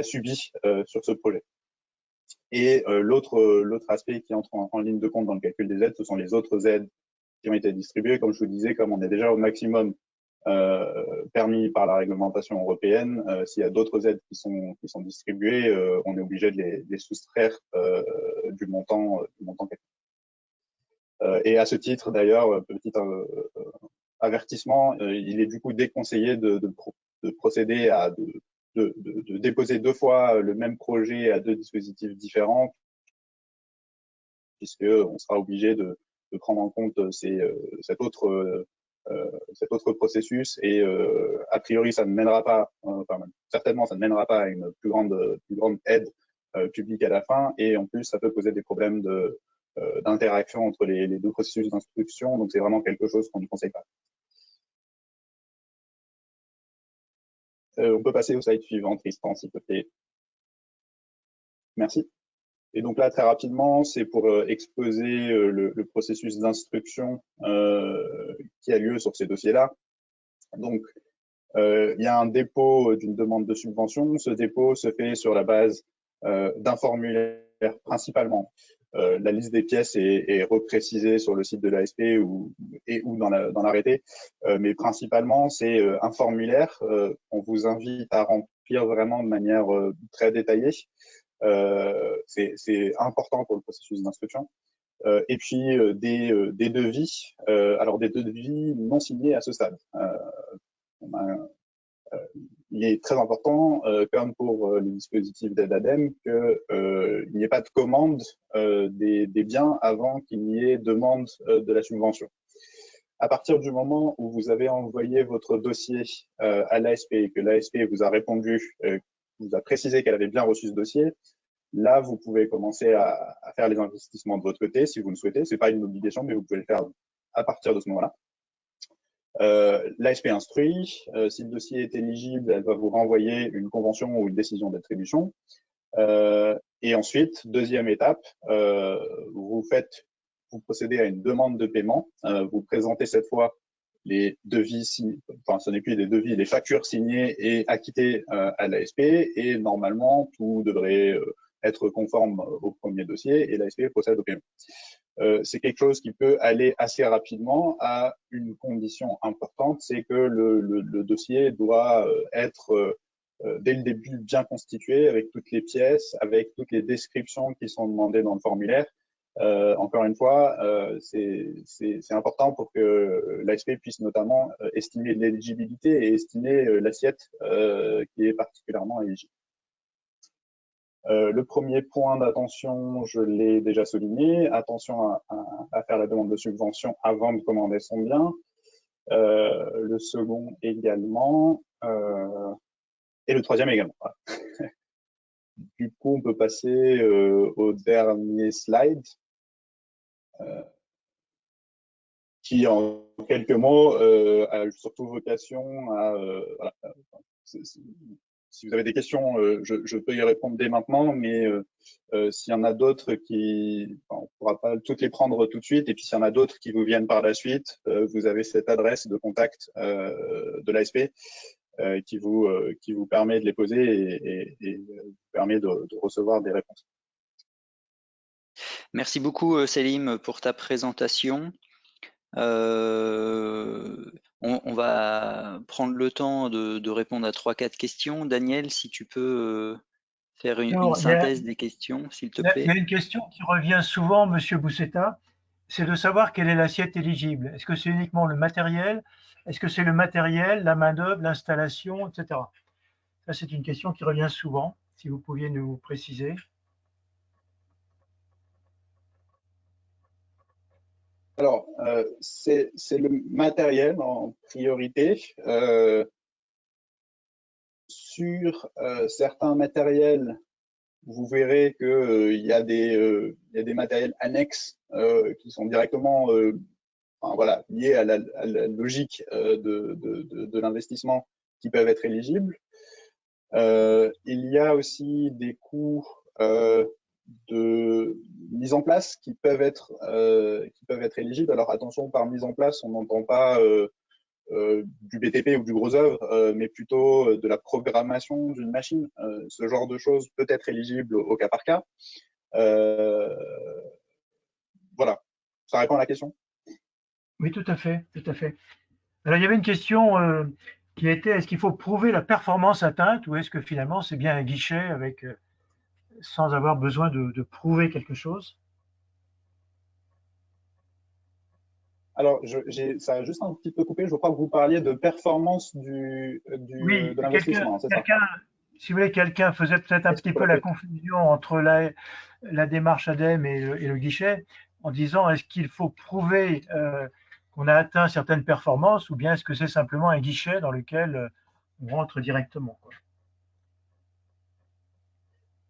subi sur ce projet. Et l'autre aspect qui entre en ligne de compte dans le calcul des aides, ce sont les autres aides qui ont été distribuées. Comme je vous disais, comme on est déjà au maximum permis par la réglementation européenne, s'il y a d'autres aides qui sont distribuées, on est obligé de les soustraire du montant calculé. Et à ce titre, d'ailleurs, petit avertissement, il est du coup déconseillé de procéder à de déposer 2 fois le même projet à 2 dispositifs différents, puisqu'on sera obligé de prendre en compte cet autre processus et a priori ça ne mènera pas, certainement ça ne mènera pas à une plus grande aide publique à la fin, et en plus ça peut poser des problèmes d'interaction entre les deux processus d'instruction, donc c'est vraiment quelque chose qu'on ne conseille pas. On peut passer au slide suivant, Tristan, s'il te plaît. Merci. Et donc là, très rapidement, c'est pour exposer le processus d'instruction qui a lieu sur ces dossiers-là. Donc, il y a un dépôt d'une demande de subvention. Ce dépôt se fait sur la base d'un formulaire principalement. La liste des pièces est reprécisée sur le site de l'ASP ou dans l'arrêté, mais principalement c'est un formulaire qu'on vous invite à remplir vraiment de manière très détaillée. C'est important pour le processus d'instruction. Et puis des devis, alors des devis non signés à ce stade. Il est très important, comme pour les dispositifs d'aide ADEME, qu'il n'y ait pas de commande des biens avant qu'il n'y ait demande de la subvention. À partir du moment où vous avez envoyé votre dossier à l'ASP et que l'ASP vous a répondu, vous a précisé qu'elle avait bien reçu ce dossier, là, vous pouvez commencer à faire les investissements de votre côté si vous le souhaitez. Ce n'est pas une obligation, mais vous pouvez le faire à partir de ce moment-là. L'ASP instruit, si le dossier est éligible, elle va vous renvoyer une convention ou une décision d'attribution. Et ensuite, deuxième étape, vous procédez à une demande de paiement. Vous présentez cette fois les devis, enfin ce n'est plus des devis, les factures signées et acquittées à l'ASP, et normalement tout devrait être conforme au premier dossier et l'ASP procède au paiement. C'est quelque chose qui peut aller assez rapidement à une condition importante, c'est que le dossier doit être dès le début bien constitué, avec toutes les pièces, avec toutes les descriptions qui sont demandées dans le formulaire. Encore une fois, c'est important pour que l'ASP puisse notamment estimer l'éligibilité et estimer l'assiette qui est particulièrement éligible. Le premier point d'attention, je l'ai déjà souligné, attention à faire la demande de subvention avant de commander son bien. Le second également, et le troisième également. Du coup, on peut passer au dernier slide, qui en quelques mots a surtout vocation à... voilà, si vous avez des questions, je peux y répondre dès maintenant, mais s'il y en a d'autres qui... on ne pourra pas toutes les prendre tout de suite, et puis s'il y en a d'autres qui vous viennent par la suite, vous avez cette adresse de contact de l'ASP qui vous permet de les poser et vous permet de recevoir des réponses. Merci beaucoup, Selim, pour ta présentation. On va prendre le temps de répondre à 3-4 questions. Daniel, si tu peux faire une synthèse des questions, s'il te plaît. Il y a une question qui revient souvent, Monsieur Boussetta, c'est de savoir quelle est l'assiette éligible. Est-ce que c'est uniquement le matériel? Est-ce que c'est le matériel, la main-d'œuvre, l'installation, etc. Ça, c'est une question qui revient souvent, si vous pouviez nous préciser. Alors, c'est le matériel en priorité. Sur certains matériels, vous verrez qu'il y a des matériels annexes qui sont directement enfin, voilà, liés à la logique de l'investissement qui peuvent être éligibles. Il y a aussi des coûts de mise en place qui peuvent être éligibles. Alors attention, par mise en place, on n'entend pas du BTP ou du gros œuvre, mais plutôt de la programmation d'une machine. Ce genre de choses peut être éligible au cas par cas. Voilà, ça répond à la question? Oui, tout à fait, tout à fait. Alors, il y avait une question qui était, est-ce qu'il faut prouver la performance atteinte ou est-ce que finalement c'est bien un guichet avec, sans avoir besoin de prouver quelque chose? Alors, ça a juste un petit peu coupé. Je crois que vous parliez de performance Oui, de l'investissement, c'est ça? Si vous voulez, quelqu'un faisait peut-être un petit peu la confusion entre la démarche ADEME et le guichet. en disant est-ce qu'il faut prouver qu'on a atteint certaines performances ou bien est-ce que c'est simplement un guichet dans lequel on rentre directement, quoi.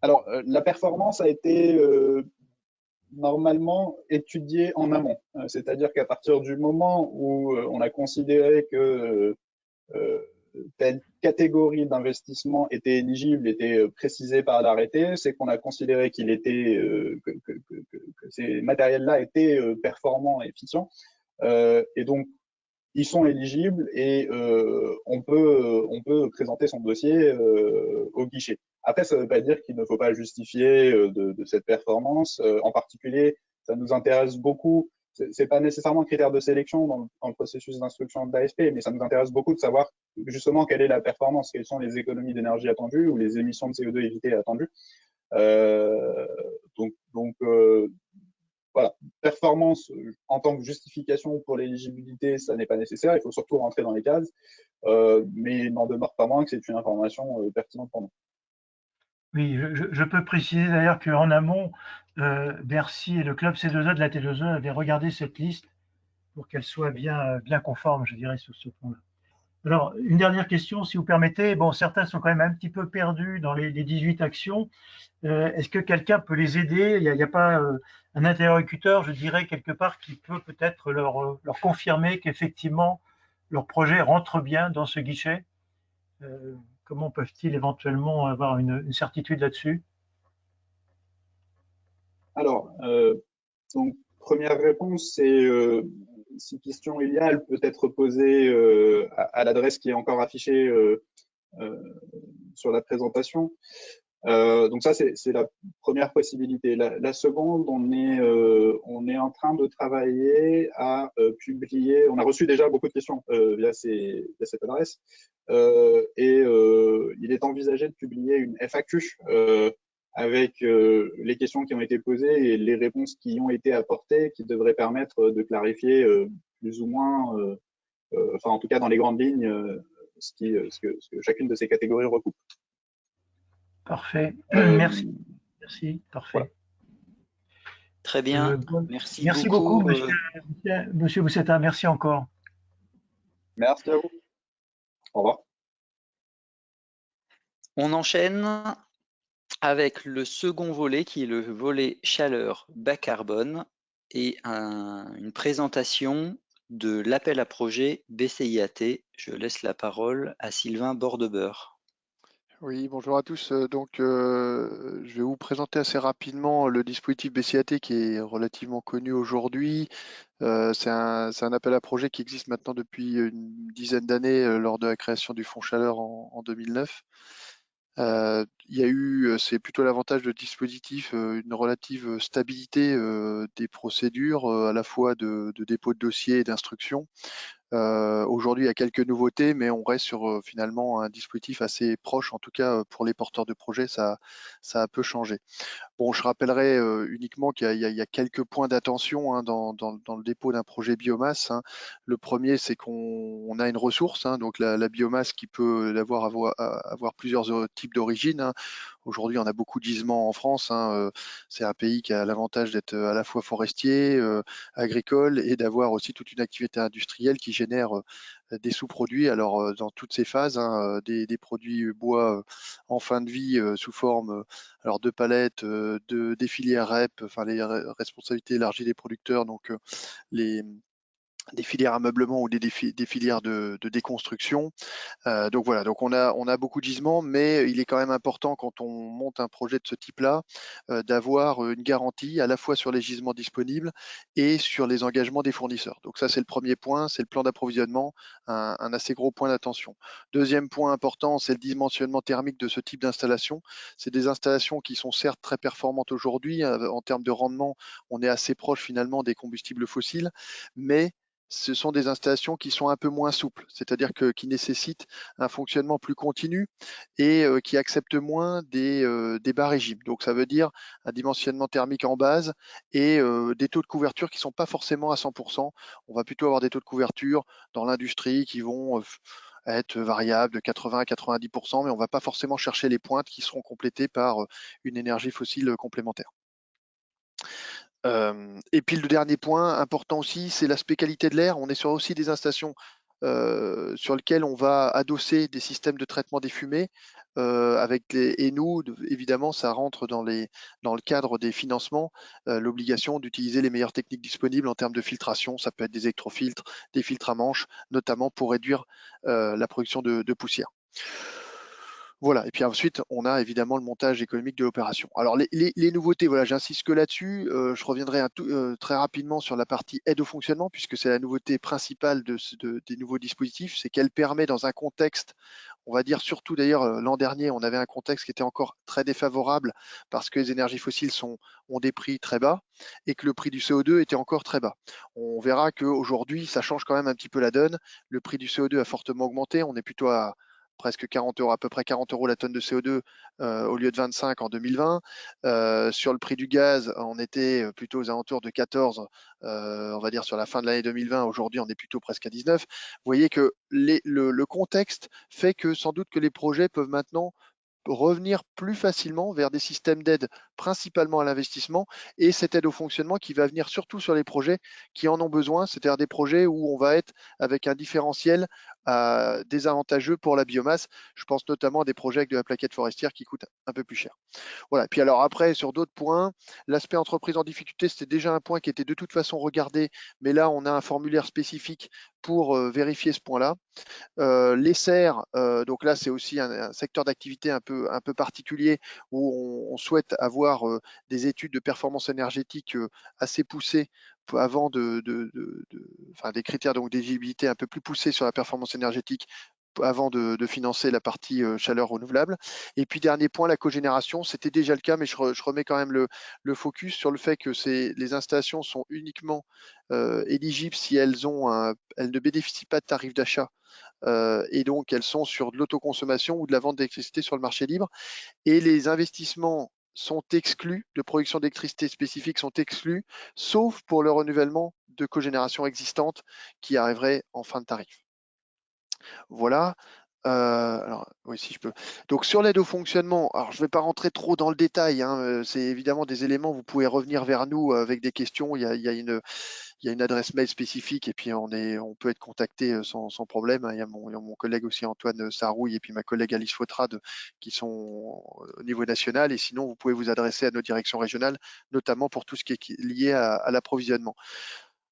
Alors, la performance a été normalement étudiée en amont. C'est-à-dire qu'à partir du moment où on a considéré que telle catégorie d'investissement était éligible, était précisée par l'arrêté, c'est qu'on a considéré qu'il était que ces matériels-là étaient performants et efficients. Et donc, ils sont éligibles et on peut présenter son dossier au guichet. Après, ça ne veut pas dire qu'il ne faut pas justifier de cette performance. En particulier, ça nous intéresse beaucoup. C'est pas nécessairement un critère de sélection dans le processus d'instruction de l'ASP, mais ça nous intéresse beaucoup de savoir justement quelle est la performance, quelles sont les économies d'énergie attendues ou les émissions de CO2 évitées attendues. Donc voilà, performance en tant que justification pour l'éligibilité, ça n'est pas nécessaire. Il faut surtout rentrer dans les cases, mais il n'en demeure pas moins que c'est une information pertinente pour nous. Oui, je peux préciser d'ailleurs qu'en amont, Bercy et le club C2E de la T2E avaient regardé cette liste pour qu'elle soit bien conforme, je dirais, sur ce point-là. Alors, une dernière question, si vous permettez. Bon, certains sont quand même un petit peu perdus dans les 18 actions. Est-ce que quelqu'un peut les aider? Il n'y a pas un interlocuteur, je dirais, quelque part, qui peut peut-être leur confirmer qu'effectivement, leur projet rentre bien dans ce guichet? Comment peuvent-ils éventuellement avoir une certitude là-dessus? Alors, donc, première réponse, c'est si question il y a, elle peut être posée à l'adresse qui est encore affichée sur la présentation. Donc ça, c'est la première possibilité. La seconde, on est en train de travailler à publier. On a reçu déjà beaucoup de questions via cette adresse, et il est envisagé de publier une FAQ avec les questions qui ont été posées et les réponses qui ont été apportées, qui devraient permettre de clarifier plus ou moins, enfin en tout cas dans les grandes lignes, ce que chacune de ces catégories recoupe. Parfait. Merci. Merci. Parfait. Voilà. Très bien. Merci beaucoup, monsieur Boussetta. Merci encore. Merci à vous. Au revoir. On enchaîne avec le second volet qui est le volet chaleur bas carbone et une présentation de l'appel à projet BCIAT. Je laisse la parole à Sylvain Bordebeur. Oui, bonjour à tous. Je vais vous présenter assez rapidement le dispositif BCIAT qui est relativement connu aujourd'hui. C'est un appel à projet qui existe maintenant depuis une dizaine d'années lors de la création du Fonds Chaleur en 2009. Il y a eu, c'est plutôt l'avantage de dispositif, une relative stabilité des procédures, à la fois de dépôt de dossier et d'instruction. Aujourd'hui, il y a quelques nouveautés, mais on reste sur finalement un dispositif assez proche. En tout cas, pour les porteurs de projets, ça a peu changé. Bon, je rappellerai uniquement qu'il y a quelques points d'attention dans le dépôt d'un projet biomasse. Le premier, c'est qu'on a une ressource, donc la biomasse qui peut avoir plusieurs types d'origine. Aujourd'hui, on a beaucoup de gisements en France. C'est un pays qui a l'avantage d'être à la fois forestier, agricole et d'avoir aussi toute une activité industrielle qui génère des sous-produits. Alors, dans toutes ces phases, des produits bois en fin de vie sous forme alors de palettes, des filières REP, enfin les responsabilités élargies des producteurs, donc des filières ameublement ou des filières de déconstruction. Donc voilà, donc on a beaucoup de gisements, mais il est quand même important quand on monte un projet de ce type-là d'avoir une garantie à la fois sur les gisements disponibles et sur les engagements des fournisseurs. Donc ça, c'est le premier point, c'est le plan d'approvisionnement, un assez gros point d'attention. Deuxième point important, c'est le dimensionnement thermique de ce type d'installation. C'est des installations qui sont certes très performantes aujourd'hui. En termes de rendement, on est assez proche finalement des combustibles fossiles, mais ce sont des installations qui sont un peu moins souples, c'est-à-dire qui nécessitent un fonctionnement plus continu et qui acceptent moins des bas régimes. Donc ça veut dire un dimensionnement thermique en base et des taux de couverture qui ne sont pas forcément à 100%. On va plutôt avoir des taux de couverture dans l'industrie qui vont être variables de 80 à 90%, mais on ne va pas forcément chercher les pointes qui seront complétées par une énergie fossile complémentaire. Et puis le dernier point important aussi, c'est l'aspect qualité de l'air. On est sur aussi des installations sur lesquelles on va adosser des systèmes de traitement des fumées. Et nous, évidemment, ça rentre dans le cadre des financements, l'obligation d'utiliser les meilleures techniques disponibles en termes de filtration. Ça peut être des électrofiltres, des filtres à manches, notamment pour réduire la production de poussière. Voilà, et puis ensuite, on a évidemment le montage économique de l'opération. Alors, les nouveautés, voilà, j'insiste que là-dessus. Je reviendrai très rapidement sur la partie aide au fonctionnement, puisque c'est la nouveauté principale des nouveaux dispositifs, c'est qu'elle permet dans un contexte, on va dire surtout d'ailleurs l'an dernier, on avait un contexte qui était encore très défavorable parce que les énergies fossiles ont des prix très bas et que le prix du CO2 était encore très bas. On verra qu'aujourd'hui, ça change quand même un petit peu la donne. Le prix du CO2 a fortement augmenté, on est plutôt à presque 40 euros, à peu près 40 euros la tonne de CO2 au lieu de 25 en 2020. Sur le prix du gaz, on était plutôt aux alentours de 14, on va dire sur la fin de l'année 2020. Aujourd'hui, on est plutôt presque à 19. Vous voyez que le contexte fait que sans doute que les projets peuvent maintenant revenir plus facilement vers des systèmes d'aide principalement à l'investissement et cette aide au fonctionnement qui va venir surtout sur les projets qui en ont besoin, c'est-à-dire des projets où on va être avec un différentiel désavantageux pour la biomasse. Je pense notamment à des projets avec de la plaquette forestière qui coûtent un peu plus cher. Voilà. Puis alors après, sur d'autres points, l'aspect entreprise en difficulté, c'était déjà un point qui était de toute façon regardé, mais là, on a un formulaire spécifique pour vérifier ce point-là. Les serres, donc là c'est aussi un secteur d'activité un peu particulier où on souhaite avoir des études de performance énergétique assez poussées avant enfin, des critères donc d'éligibilité un peu plus poussés sur la performance énergétique avant de financer la partie chaleur renouvelable. Et puis dernier point, la cogénération, c'était déjà le cas, mais je remets quand même le focus sur le fait que les installations sont uniquement éligibles si elles ne bénéficient pas de tarifs d'achat et donc elles sont sur de l'autoconsommation ou de la vente d'électricité sur le marché libre. Et les investissements sont exclus, de production d'électricité spécifique sont exclus, sauf pour le renouvellement de cogénération existante qui arriverait en fin de tarif. Voilà. Alors, oui, si je peux. Donc, sur l'aide au fonctionnement, alors je ne vais pas rentrer trop dans le détail, hein, c'est évidemment des éléments, vous pouvez revenir vers nous avec des questions. Il y a une adresse mail spécifique et puis on peut être contacté sans problème. Il y a mon collègue aussi Antoine Sarouille et puis ma collègue Alice Fautrade qui sont au niveau national. Et sinon, vous pouvez vous adresser à nos directions régionales, notamment pour tout ce qui est lié à l'approvisionnement.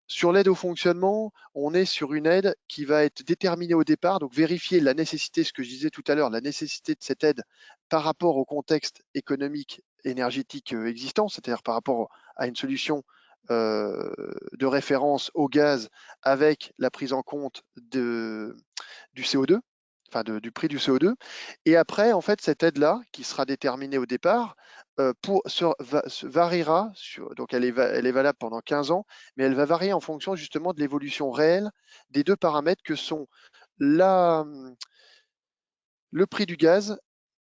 Sur l'aide au fonctionnement, on est sur une aide qui va être déterminée au départ, donc vérifier la nécessité, ce que je disais tout à l'heure, la nécessité de cette aide par rapport au contexte économique énergétique existant, c'est-à-dire par rapport à une solution de référence au gaz avec la prise en compte du CO2, enfin du prix du CO2. Et après, en fait, cette aide-là, qui sera déterminée au départ, variera, donc elle est valable pendant 15 ans, mais elle va varier en fonction justement de l'évolution réelle des deux paramètres que sont le prix du gaz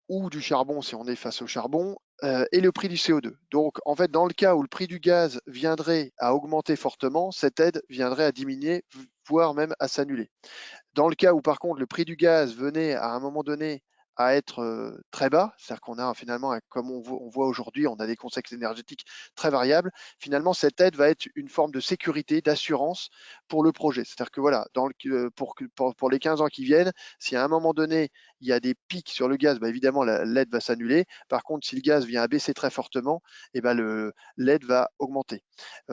ou du charbon si on est face au charbon, et le prix du CO2. Donc en fait, dans le cas où le prix du gaz viendrait à augmenter fortement, cette aide viendrait à diminuer, voire même à s'annuler. Dans le cas où par contre le prix du gaz venait à un moment donné à être très bas, c'est-à-dire qu'on a finalement, comme on voit aujourd'hui, on a des contextes énergétiques très variables, finalement cette aide va être une forme de sécurité, d'assurance pour le projet. C'est-à-dire que voilà, pour les 15 ans qui viennent, si à un moment donné il y a des pics sur le gaz, bah, évidemment l'aide va s'annuler. Par contre, si le gaz vient à baisser très fortement, eh ben, l'aide va augmenter.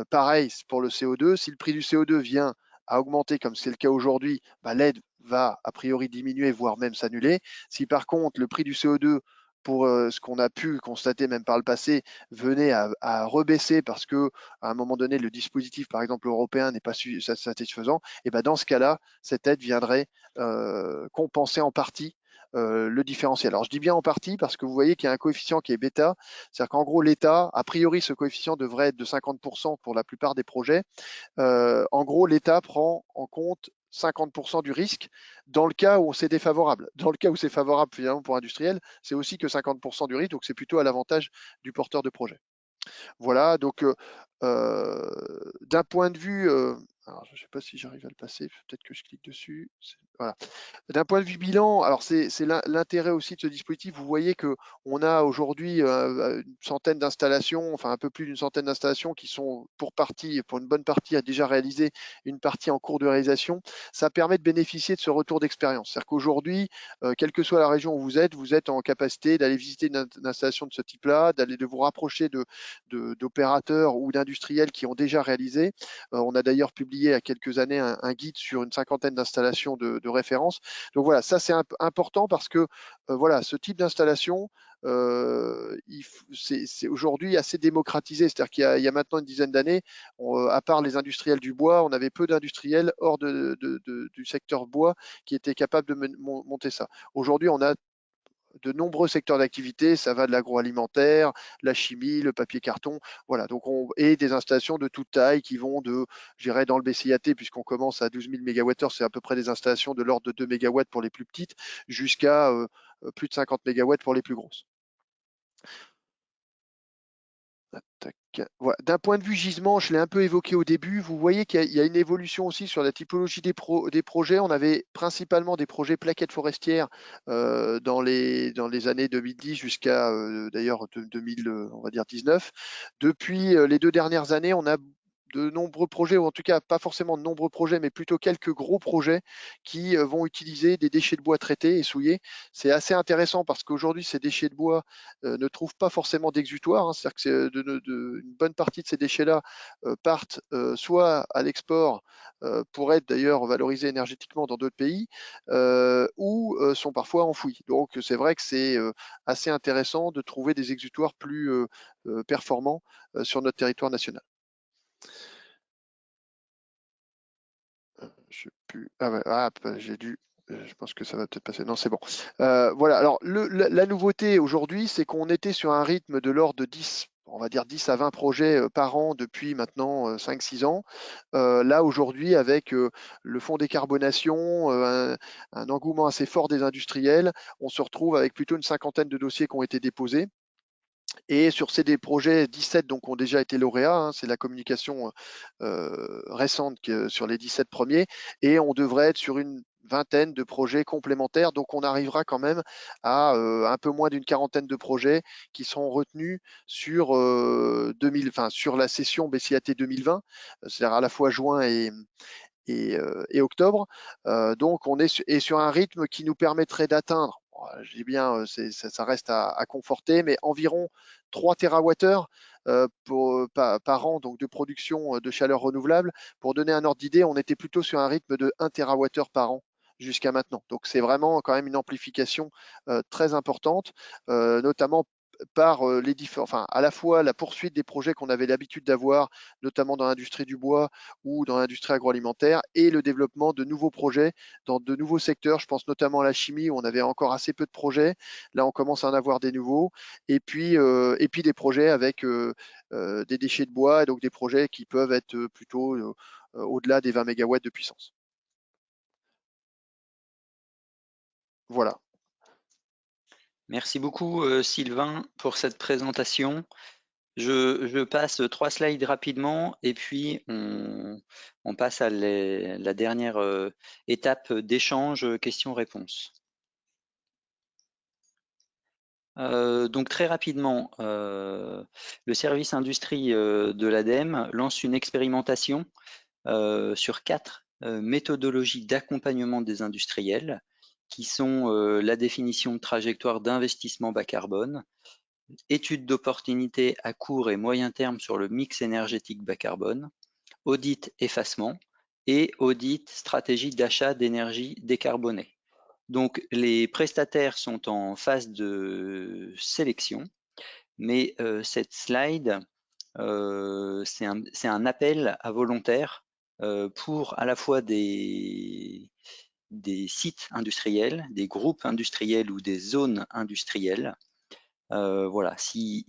Pareil pour le CO2, si le prix du CO2 vient à augmenter comme c'est le cas aujourd'hui, bah, l'aide va a priori diminuer, voire même s'annuler. Si par contre le prix du CO2, pour ce qu'on a pu constater même par le passé, venait à rebaisser parce que à un moment donné le dispositif par exemple européen n'est pas satisfaisant, et ben dans ce cas-là, cette aide viendrait compenser en partie le différentiel. Alors je dis bien en partie parce que vous voyez qu'il y a un coefficient qui est bêta, c'est-à-dire qu'en gros l'État, a priori ce coefficient devrait être de 50% pour la plupart des projets. En gros, l'État prend en compte 50% du risque dans le cas où c'est défavorable. Dans le cas où c'est favorable finalement pour l'industriel, c'est aussi que 50% du risque, donc c'est plutôt à l'avantage du porteur de projet. Voilà, donc d'un point de vue Alors, je ne sais pas si j'arrive à le passer, peut-être que je clique dessus. Voilà. D'un point de vue bilan, alors c'est l'intérêt aussi de ce dispositif. Vous voyez qu'on a aujourd'hui une centaine d'installations, enfin un peu plus d'une centaine d'installations qui sont pour une bonne partie déjà réalisées, une partie en cours de réalisation. Ça permet de bénéficier de ce retour d'expérience. C'est-à-dire qu'aujourd'hui, quelle que soit la région où vous êtes en capacité d'aller visiter une installation de ce type-là, de vous rapprocher d'opérateurs ou d'industriels qui ont déjà réalisé. On a d'ailleurs publié il y a quelques années un guide sur une cinquantaine d'installations de référence. Donc voilà, ça c'est important parce que voilà, ce type d'installation, c'est aujourd'hui assez démocratisé. C'est-à-dire qu'il y a maintenant une dizaine d'années, à part les industriels du bois, on avait peu d'industriels hors du secteur bois qui étaient capables de monter ça. Aujourd'hui, on a de nombreux secteurs d'activité, ça va de l'agroalimentaire, la chimie, le papier carton, voilà. Donc et des installations de toute taille qui vont j'irais dans le BCAT, puisqu'on commence à 12 000 MWh, c'est à peu près des installations de l'ordre de 2 MW pour les plus petites, jusqu'à plus de 50 MW pour les plus grosses. Voilà. D'un point de vue gisement, je l'ai un peu évoqué au début, vous voyez qu'il y a une évolution aussi sur la typologie des projets. On avait principalement des projets plaquettes forestières dans les années 2010 jusqu'à d'ailleurs 2000, on va dire 19. Depuis les 2 dernières années, on a de nombreux projets, ou en tout cas pas forcément de nombreux projets, mais plutôt quelques gros projets qui vont utiliser des déchets de bois traités et souillés. C'est assez intéressant parce qu'aujourd'hui, ces déchets de bois ne trouvent pas forcément d'exutoire. Hein, c'est-à-dire que une bonne partie de ces déchets-là partent soit à l'export pour être d'ailleurs valorisés énergétiquement dans d'autres pays, ou sont parfois enfouis. Donc c'est vrai que c'est assez intéressant de trouver des exutoires plus performants sur notre territoire national. Je sais plus. Ah ouais, j'ai dû. Je pense que ça va peut-être passer. Non, c'est bon. Voilà. Alors, la nouveauté aujourd'hui, c'est qu'on était sur un rythme de l'ordre de 10, on va dire 10 à 20 projets par an depuis maintenant 5-6 ans. Là, aujourd'hui, avec le fonds décarbonation, un engouement assez fort des industriels, on se retrouve avec plutôt une cinquantaine de dossiers qui ont été déposés. Et sur ces des projets, 17 donc, ont déjà été lauréats, hein, c'est la communication récente sur les 17 premiers, et on devrait être sur une vingtaine de projets complémentaires, donc on arrivera quand même à un peu moins d'une quarantaine de projets qui seront retenus sur, sur la session BCAT 2020, c'est-à-dire à la fois juin et octobre. Donc on est sur un rythme qui nous permettrait d'atteindre, je dis bien, ça reste à conforter, mais environ 3 TWh par an donc de production de chaleur renouvelable. Pour donner un ordre d'idée, on était plutôt sur un rythme de 1 TWh par an jusqu'à maintenant. Donc c'est vraiment quand même une amplification très importante, notamment par à la fois la poursuite des projets qu'on avait l'habitude d'avoir, notamment dans l'industrie du bois ou dans l'industrie agroalimentaire, et le développement de nouveaux projets dans de nouveaux secteurs. Je pense notamment à la chimie où on avait encore assez peu de projets. Là, on commence à en avoir des nouveaux. Et puis des projets avec des déchets de bois, donc des projets qui peuvent être plutôt au-delà des 20 MW de puissance. Voilà. Merci beaucoup Sylvain pour cette présentation. Je passe 3 slides rapidement et puis on passe à la dernière étape d'échange questions-réponses. Donc très rapidement, le service industrie de l'ADEME lance une expérimentation sur 4 méthodologies d'accompagnement des industriels qui sont la définition de trajectoire d'investissement bas carbone, étude d'opportunité à court et moyen terme sur le mix énergétique bas carbone, audit effacement et audit stratégie d'achat d'énergie décarbonée. Donc les prestataires sont en phase de sélection, mais cette slide, c'est un appel à volontaires pour à la fois des sites industriels, des groupes industriels ou des zones industrielles. Voilà, si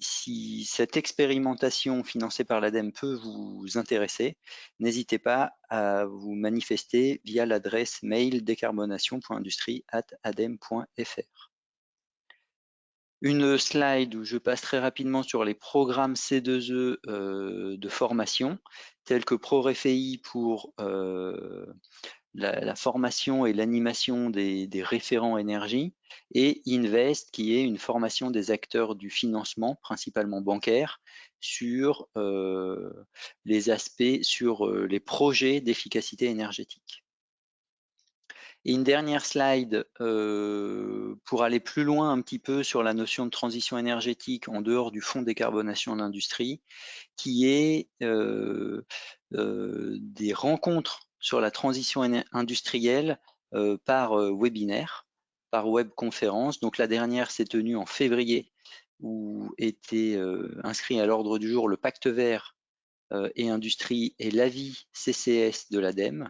cette expérimentation financée par l'ADEME peut vous intéresser, n'hésitez pas à vous manifester via l'adresse mail décarbonation.industrie@adem.fr. Une slide où je passe très rapidement sur les programmes C2E de formation. tels que ProRefei pour la formation et l'animation des référents énergie, et Invest, qui est une formation des acteurs du financement, principalement bancaire, sur les aspects, sur les projets d'efficacité énergétique. Et une dernière slide pour aller plus loin un petit peu sur la notion de transition énergétique en dehors du fonds décarbonation de l'industrie, qui est des rencontres sur la transition industrielle par webinaire, par webconférence. Donc la dernière s'est tenue en février, où était inscrit à l'ordre du jour le Pacte vert et industrie et l'avis CCS de l'ADEME.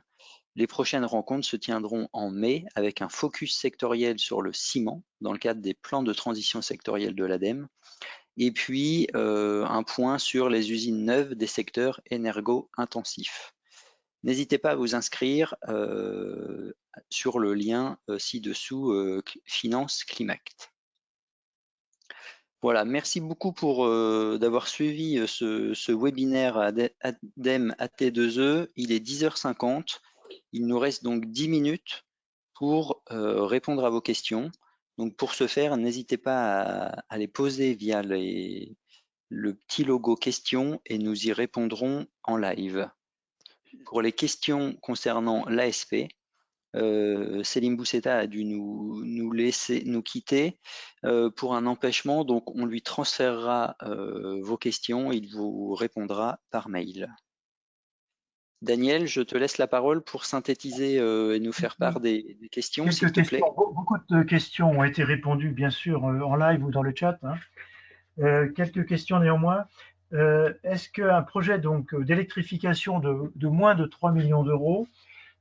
Les prochaines rencontres se tiendront en mai avec un focus sectoriel sur le ciment dans le cadre des plans de transition sectorielle de l'ADEME, et puis un point sur les usines neuves des secteurs énergo-intensifs. N'hésitez pas à vous inscrire sur le lien ci-dessous Finance Climact. Voilà, merci beaucoup d'avoir suivi ce webinaire ADEME AT2E. Il est 10h50. Il nous reste donc 10 minutes pour répondre à vos questions. Donc pour ce faire, n'hésitez pas à les poser via le petit logo questions et nous y répondrons en live. Pour les questions concernant l'ASP, Céline Boussetta a dû nous quitter pour un empêchement, donc on lui transférera vos questions, il vous répondra par mail. Daniel, je te laisse la parole pour synthétiser et nous faire part des questions, s'il te plaît. Beaucoup de questions ont été répondues, bien sûr, en live ou dans le chat. Quelques questions néanmoins. Est-ce qu'un projet d'électrification de moins de 3 millions d'euros,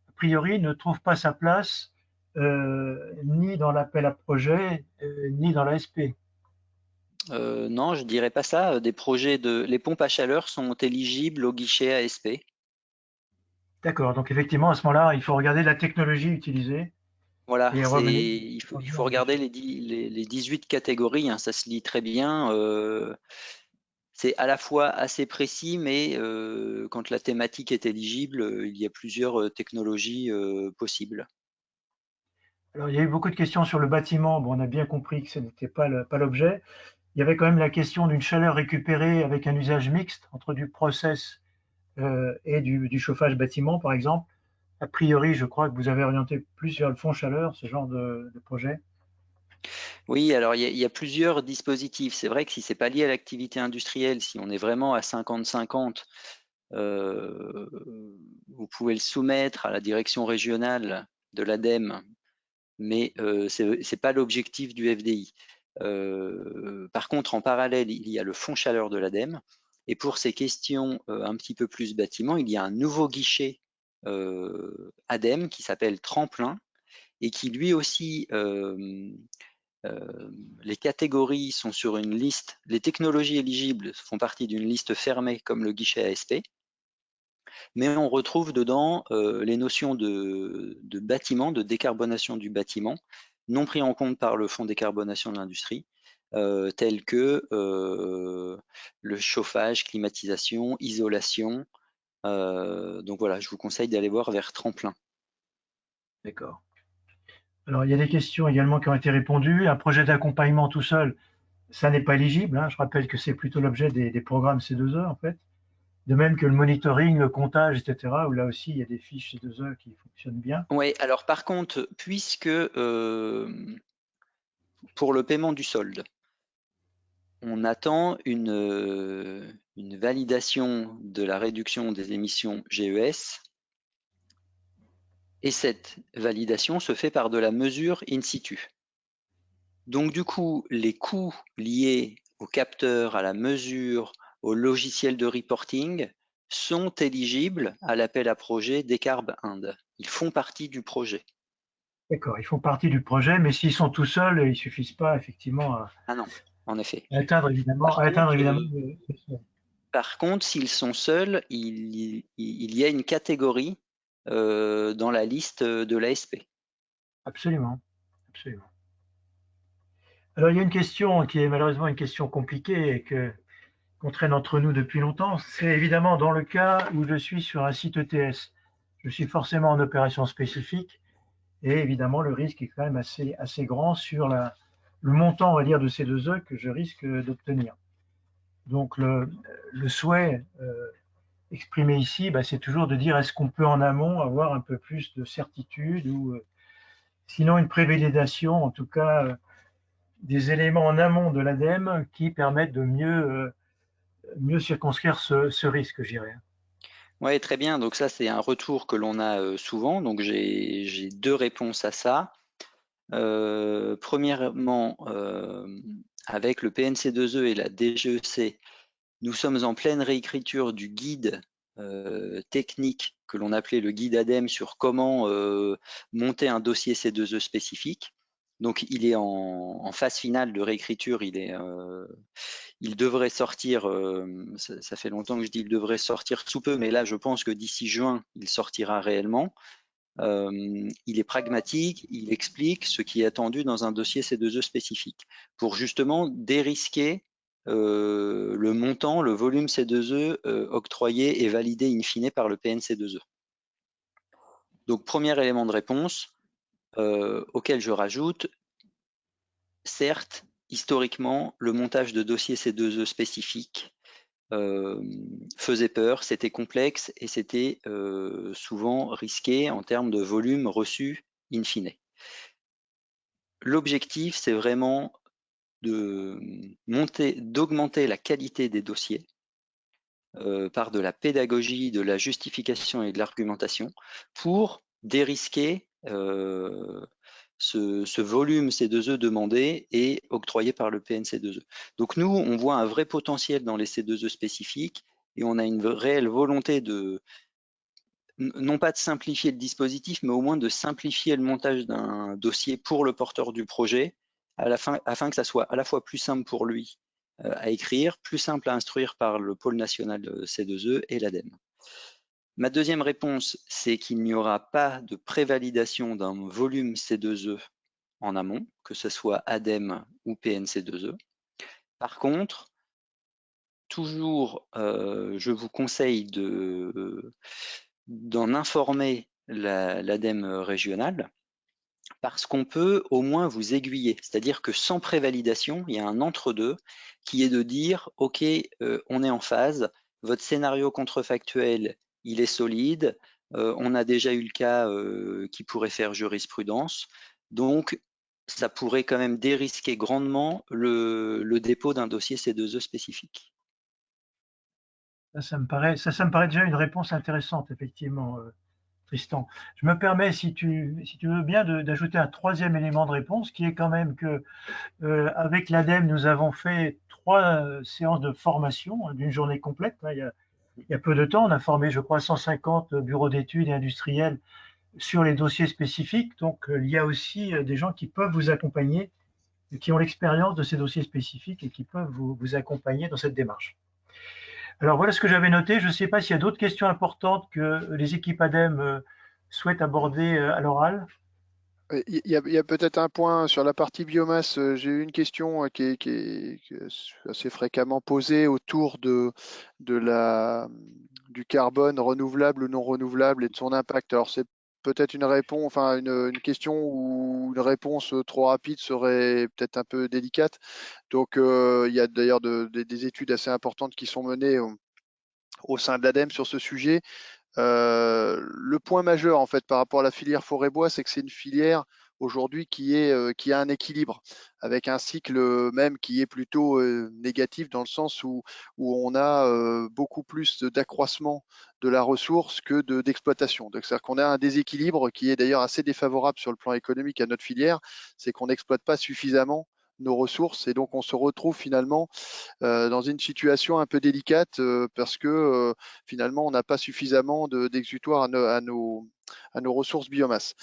a priori, ne trouve pas sa place ni dans l'appel à projet, ni dans l'ASP? Non, je ne dirais pas ça. Les pompes à chaleur sont éligibles au guichet ASP. D'accord, donc effectivement, à ce moment-là, il faut regarder la technologie utilisée. Voilà, il faut regarder les 18 catégories, hein, ça se lit très bien. C'est à la fois assez précis, mais quand la thématique est éligible, il y a plusieurs technologies possibles. Alors, il y a eu beaucoup de questions sur le bâtiment. Bon, on a bien compris que ce n'était pas l'objet. Il y avait quand même la question d'une chaleur récupérée avec un usage mixte entre du process et du chauffage bâtiment, par exemple. A priori, je crois que vous avez orienté plus vers le fond chaleur, ce genre de projet. Oui, alors il y a plusieurs dispositifs. C'est vrai que si ce n'est pas lié à l'activité industrielle, si on est vraiment à 50-50, vous pouvez le soumettre à la direction régionale de l'ADEME, mais ce n'est pas l'objectif du FDI. Par contre, en parallèle, il y a le fonds chaleur de l'ADEME. Et pour ces questions un petit peu plus bâtiment, il y a un nouveau guichet ADEME qui s'appelle Tremplin et qui lui aussi, les catégories sont sur une liste, les technologies éligibles font partie d'une liste fermée comme le guichet ASP, mais on retrouve dedans les notions de bâtiment, de décarbonation du bâtiment, non pris en compte par le fonds décarbonation de l'industrie, tels que le chauffage, climatisation, isolation. Donc voilà, je vous conseille d'aller voir vers Tremplin. D'accord. Alors, il y a des questions également qui ont été répondues. Un projet d'accompagnement tout seul, ça n'est pas éligible. Je rappelle que c'est plutôt l'objet des programmes C2E, en fait. De même que le monitoring, le comptage, etc., où là aussi, il y a des fiches C2E qui fonctionnent bien. Oui, alors par contre, puisque pour le paiement du solde, on attend une validation de la réduction des émissions GES, et cette validation se fait par de la mesure in situ. Donc du coup, les coûts liés au capteur, à la mesure, au logiciel de reporting sont éligibles à l'appel à projet Décarb Inde. Ils font partie du projet. D'accord, ils font partie du projet, mais s'ils sont tout seuls, ils ne suffisent pas effectivement à, Ah non, en effet. atteindre évidemment. Par contre, s'ils sont seuls, il y a une catégorie dans la liste de l'ASP. Absolument, absolument. Alors, il y a une question qui est malheureusement une question compliquée et que qu'on traîne entre nous depuis longtemps. C'est évidemment dans le cas où je suis sur un site ETS. Je suis forcément en opération spécifique et évidemment le risque est quand même assez grand sur le montant, on va dire, de C2E que je risque d'obtenir. Donc le souhait exprimé ici, c'est toujours de dire est-ce qu'on peut en amont avoir un peu plus de certitude ou sinon une prévalidation, en tout cas des éléments en amont de l'ADEME qui permettent de mieux circonscrire ce risque, je dirais. Oui, très bien. Donc ça, c'est un retour que l'on a souvent. Donc j'ai deux réponses à ça. Premièrement, avec le PNC2E et la DGEC, nous sommes en pleine réécriture du guide technique que l'on appelait le guide ADEME sur comment monter un dossier C2E spécifique. Donc il est en phase finale de réécriture, il devrait sortir, ça fait longtemps que je dis il devrait sortir sous peu, mais là je pense que d'ici juin, il sortira réellement. Il est pragmatique, il explique ce qui est attendu dans un dossier C2E spécifique pour justement dérisquer le montant, le volume C2E octroyé et validé in fine par le PNC2E. Donc premier élément de réponse auquel je rajoute, certes, historiquement, le montage de dossiers C2E spécifiques faisait peur, c'était complexe et c'était souvent risqué en termes de volume reçu in fine. L'objectif, c'est vraiment d'augmenter la qualité des dossiers par de la pédagogie, de la justification et de l'argumentation pour dérisquer ce volume C2E demandé et octroyé par le PNC2E. Donc nous, on voit un vrai potentiel dans les C2E spécifiques et on a une réelle volonté de, non pas de simplifier le dispositif, mais au moins de simplifier le montage d'un dossier pour le porteur du projet, afin que ça soit à la fois plus simple pour lui à écrire, plus simple à instruire par le pôle national C2E et l'ADEME. Ma deuxième réponse, c'est qu'il n'y aura pas de prévalidation d'un volume C2E en amont, que ce soit ADEME ou PNC2E. Par contre, toujours, je vous conseille d'en informer l'ADEME régionale, parce qu'on peut au moins vous aiguiller. C'est-à-dire que sans prévalidation, il y a un entre-deux qui est de dire, OK, on est en phase, votre scénario contrefactuel, il est solide, on a déjà eu le cas qui pourrait faire jurisprudence, donc ça pourrait quand même dérisquer grandement le dépôt d'un dossier C2E spécifique. Ça me paraît déjà une réponse intéressante, effectivement, Tristan. Je me permets, si tu veux bien, d'ajouter un troisième élément de réponse, qui est quand même que avec l'ADEME, nous avons fait 3 séances de formation d'une journée complète. Il y a peu de temps, on a formé, je crois, 150 bureaux d'études et industriels sur les dossiers spécifiques. Donc, il y a aussi des gens qui peuvent vous accompagner, qui ont l'expérience de ces dossiers spécifiques et qui peuvent vous accompagner dans cette démarche. Alors, voilà ce que j'avais noté. Je ne sais pas s'il y a d'autres questions importantes que les équipes ADEME souhaitent aborder à l'oral. Il y a peut-être un point sur la partie biomasse. J'ai eu une question qui est assez fréquemment posée autour du carbone renouvelable ou non renouvelable et de son impact. Alors c'est peut-être une réponse, enfin une question ou une réponse trop rapide serait peut-être un peu délicate. Donc il y a d'ailleurs des études assez importantes qui sont menées au sein de l'ADEME sur ce sujet. Le point majeur en fait par rapport à la filière forêt-bois, c'est que c'est une filière aujourd'hui qui a un équilibre avec un cycle même qui est plutôt négatif dans le sens où on a beaucoup plus d'accroissement de la ressource que d'exploitation. Donc c'est-à-dire qu'on a un déséquilibre qui est d'ailleurs assez défavorable sur le plan économique à notre filière, c'est qu'on n'exploite pas suffisamment nos ressources et donc on se retrouve finalement dans une situation un peu délicate parce que finalement on n'a pas suffisamment d'exutoire à nos ressources biomasse.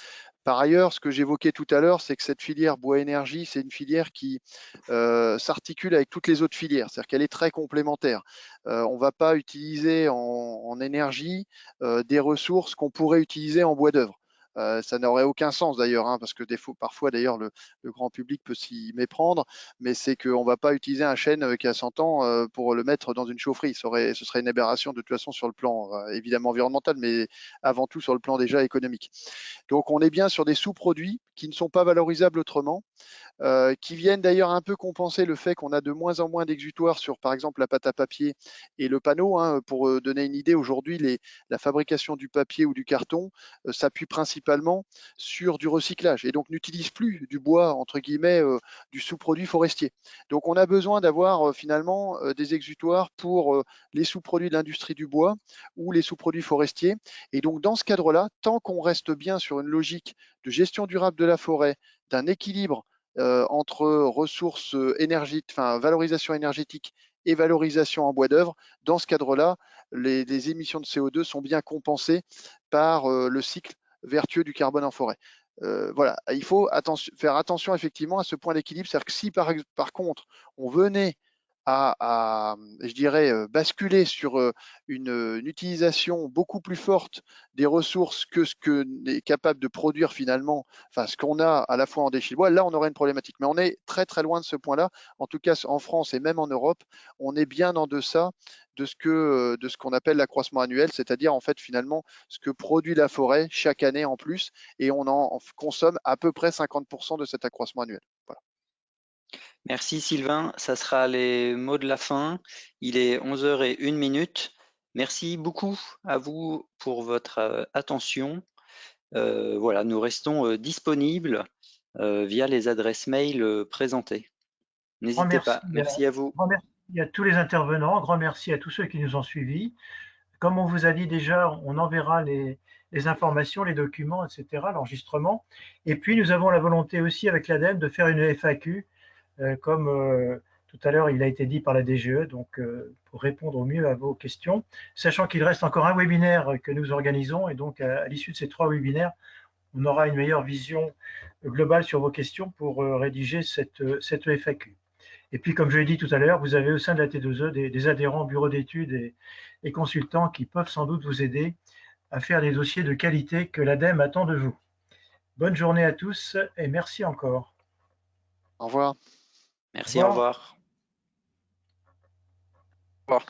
Par ailleurs, ce que j'évoquais tout à l'heure, c'est que cette filière bois-énergie, c'est une filière qui s'articule avec toutes les autres filières, c'est-à-dire qu'elle est très complémentaire. On ne va pas utiliser en énergie des ressources qu'on pourrait utiliser en bois d'œuvre. Ça n'aurait aucun sens d'ailleurs, hein, parce que parfois d'ailleurs le grand public peut s'y méprendre, mais c'est qu'on ne va pas utiliser un chêne qui a 100 ans pour le mettre dans une chaufferie. Ce serait une aberration de toute façon sur le plan évidemment environnemental, mais avant tout sur le plan déjà économique. Donc on est bien sur des sous-produits qui ne sont pas valorisables autrement, qui viennent d'ailleurs un peu compenser le fait qu'on a de moins en moins d'exutoires sur, par exemple, la pâte à papier et le panneau. Hein. Pour donner une idée, aujourd'hui, la fabrication du papier ou du carton s'appuie principalement sur du recyclage et donc n'utilise plus du bois, entre guillemets, du sous-produit forestier. Donc on a besoin d'avoir finalement des exutoires pour les sous-produits de l'industrie du bois ou les sous-produits forestiers. Et donc dans ce cadre-là, tant qu'on reste bien sur une logique de gestion durable de la forêt, d'un équilibre entre ressources valorisation énergétique et valorisation en bois d'œuvre, dans ce cadre-là, les émissions de CO2 sont bien compensées par le cycle vertueux du carbone en forêt. Voilà, il faut faire attention effectivement à ce point d'équilibre, c'est-à-dire que si par contre on venait à je dirais, basculer sur une utilisation beaucoup plus forte des ressources que ce qu'on est capable de produire finalement, enfin ce qu'on a à la fois en déchets de bois, là on aurait une problématique. Mais on est très très loin de ce point-là. En tout cas en France et même en Europe, on est bien en deçà de ce qu'on appelle l'accroissement annuel, c'est-à-dire en fait finalement ce que produit la forêt chaque année en plus, et on en consomme à peu près 50% de cet accroissement annuel. Voilà. Merci Sylvain, ça sera les mots de la fin. Il est 11h01. Merci beaucoup à vous pour votre attention. Voilà, nous restons disponibles via les adresses mail présentées. N'hésitez pas. Merci à vous. Grand merci à tous les intervenants, grand merci à tous ceux qui nous ont suivis. Comme on vous a dit déjà, on enverra les informations, les documents, etc., l'enregistrement. Et puis, nous avons la volonté aussi avec l'ADEME de faire une FAQ, comme tout à l'heure il a été dit par la DGE, donc pour répondre au mieux à vos questions, sachant qu'il reste encore un webinaire que nous organisons, et donc à l'issue de ces 3 webinaires, on aura une meilleure vision globale sur vos questions pour rédiger cette FAQ. Et puis, comme je l'ai dit tout à l'heure, vous avez au sein de la T2E des adhérents bureaux d'études et consultants qui peuvent sans doute vous aider à faire des dossiers de qualité que l'ADEME attend de vous. Bonne journée à tous et merci encore. Au revoir. Merci, au revoir. Au revoir.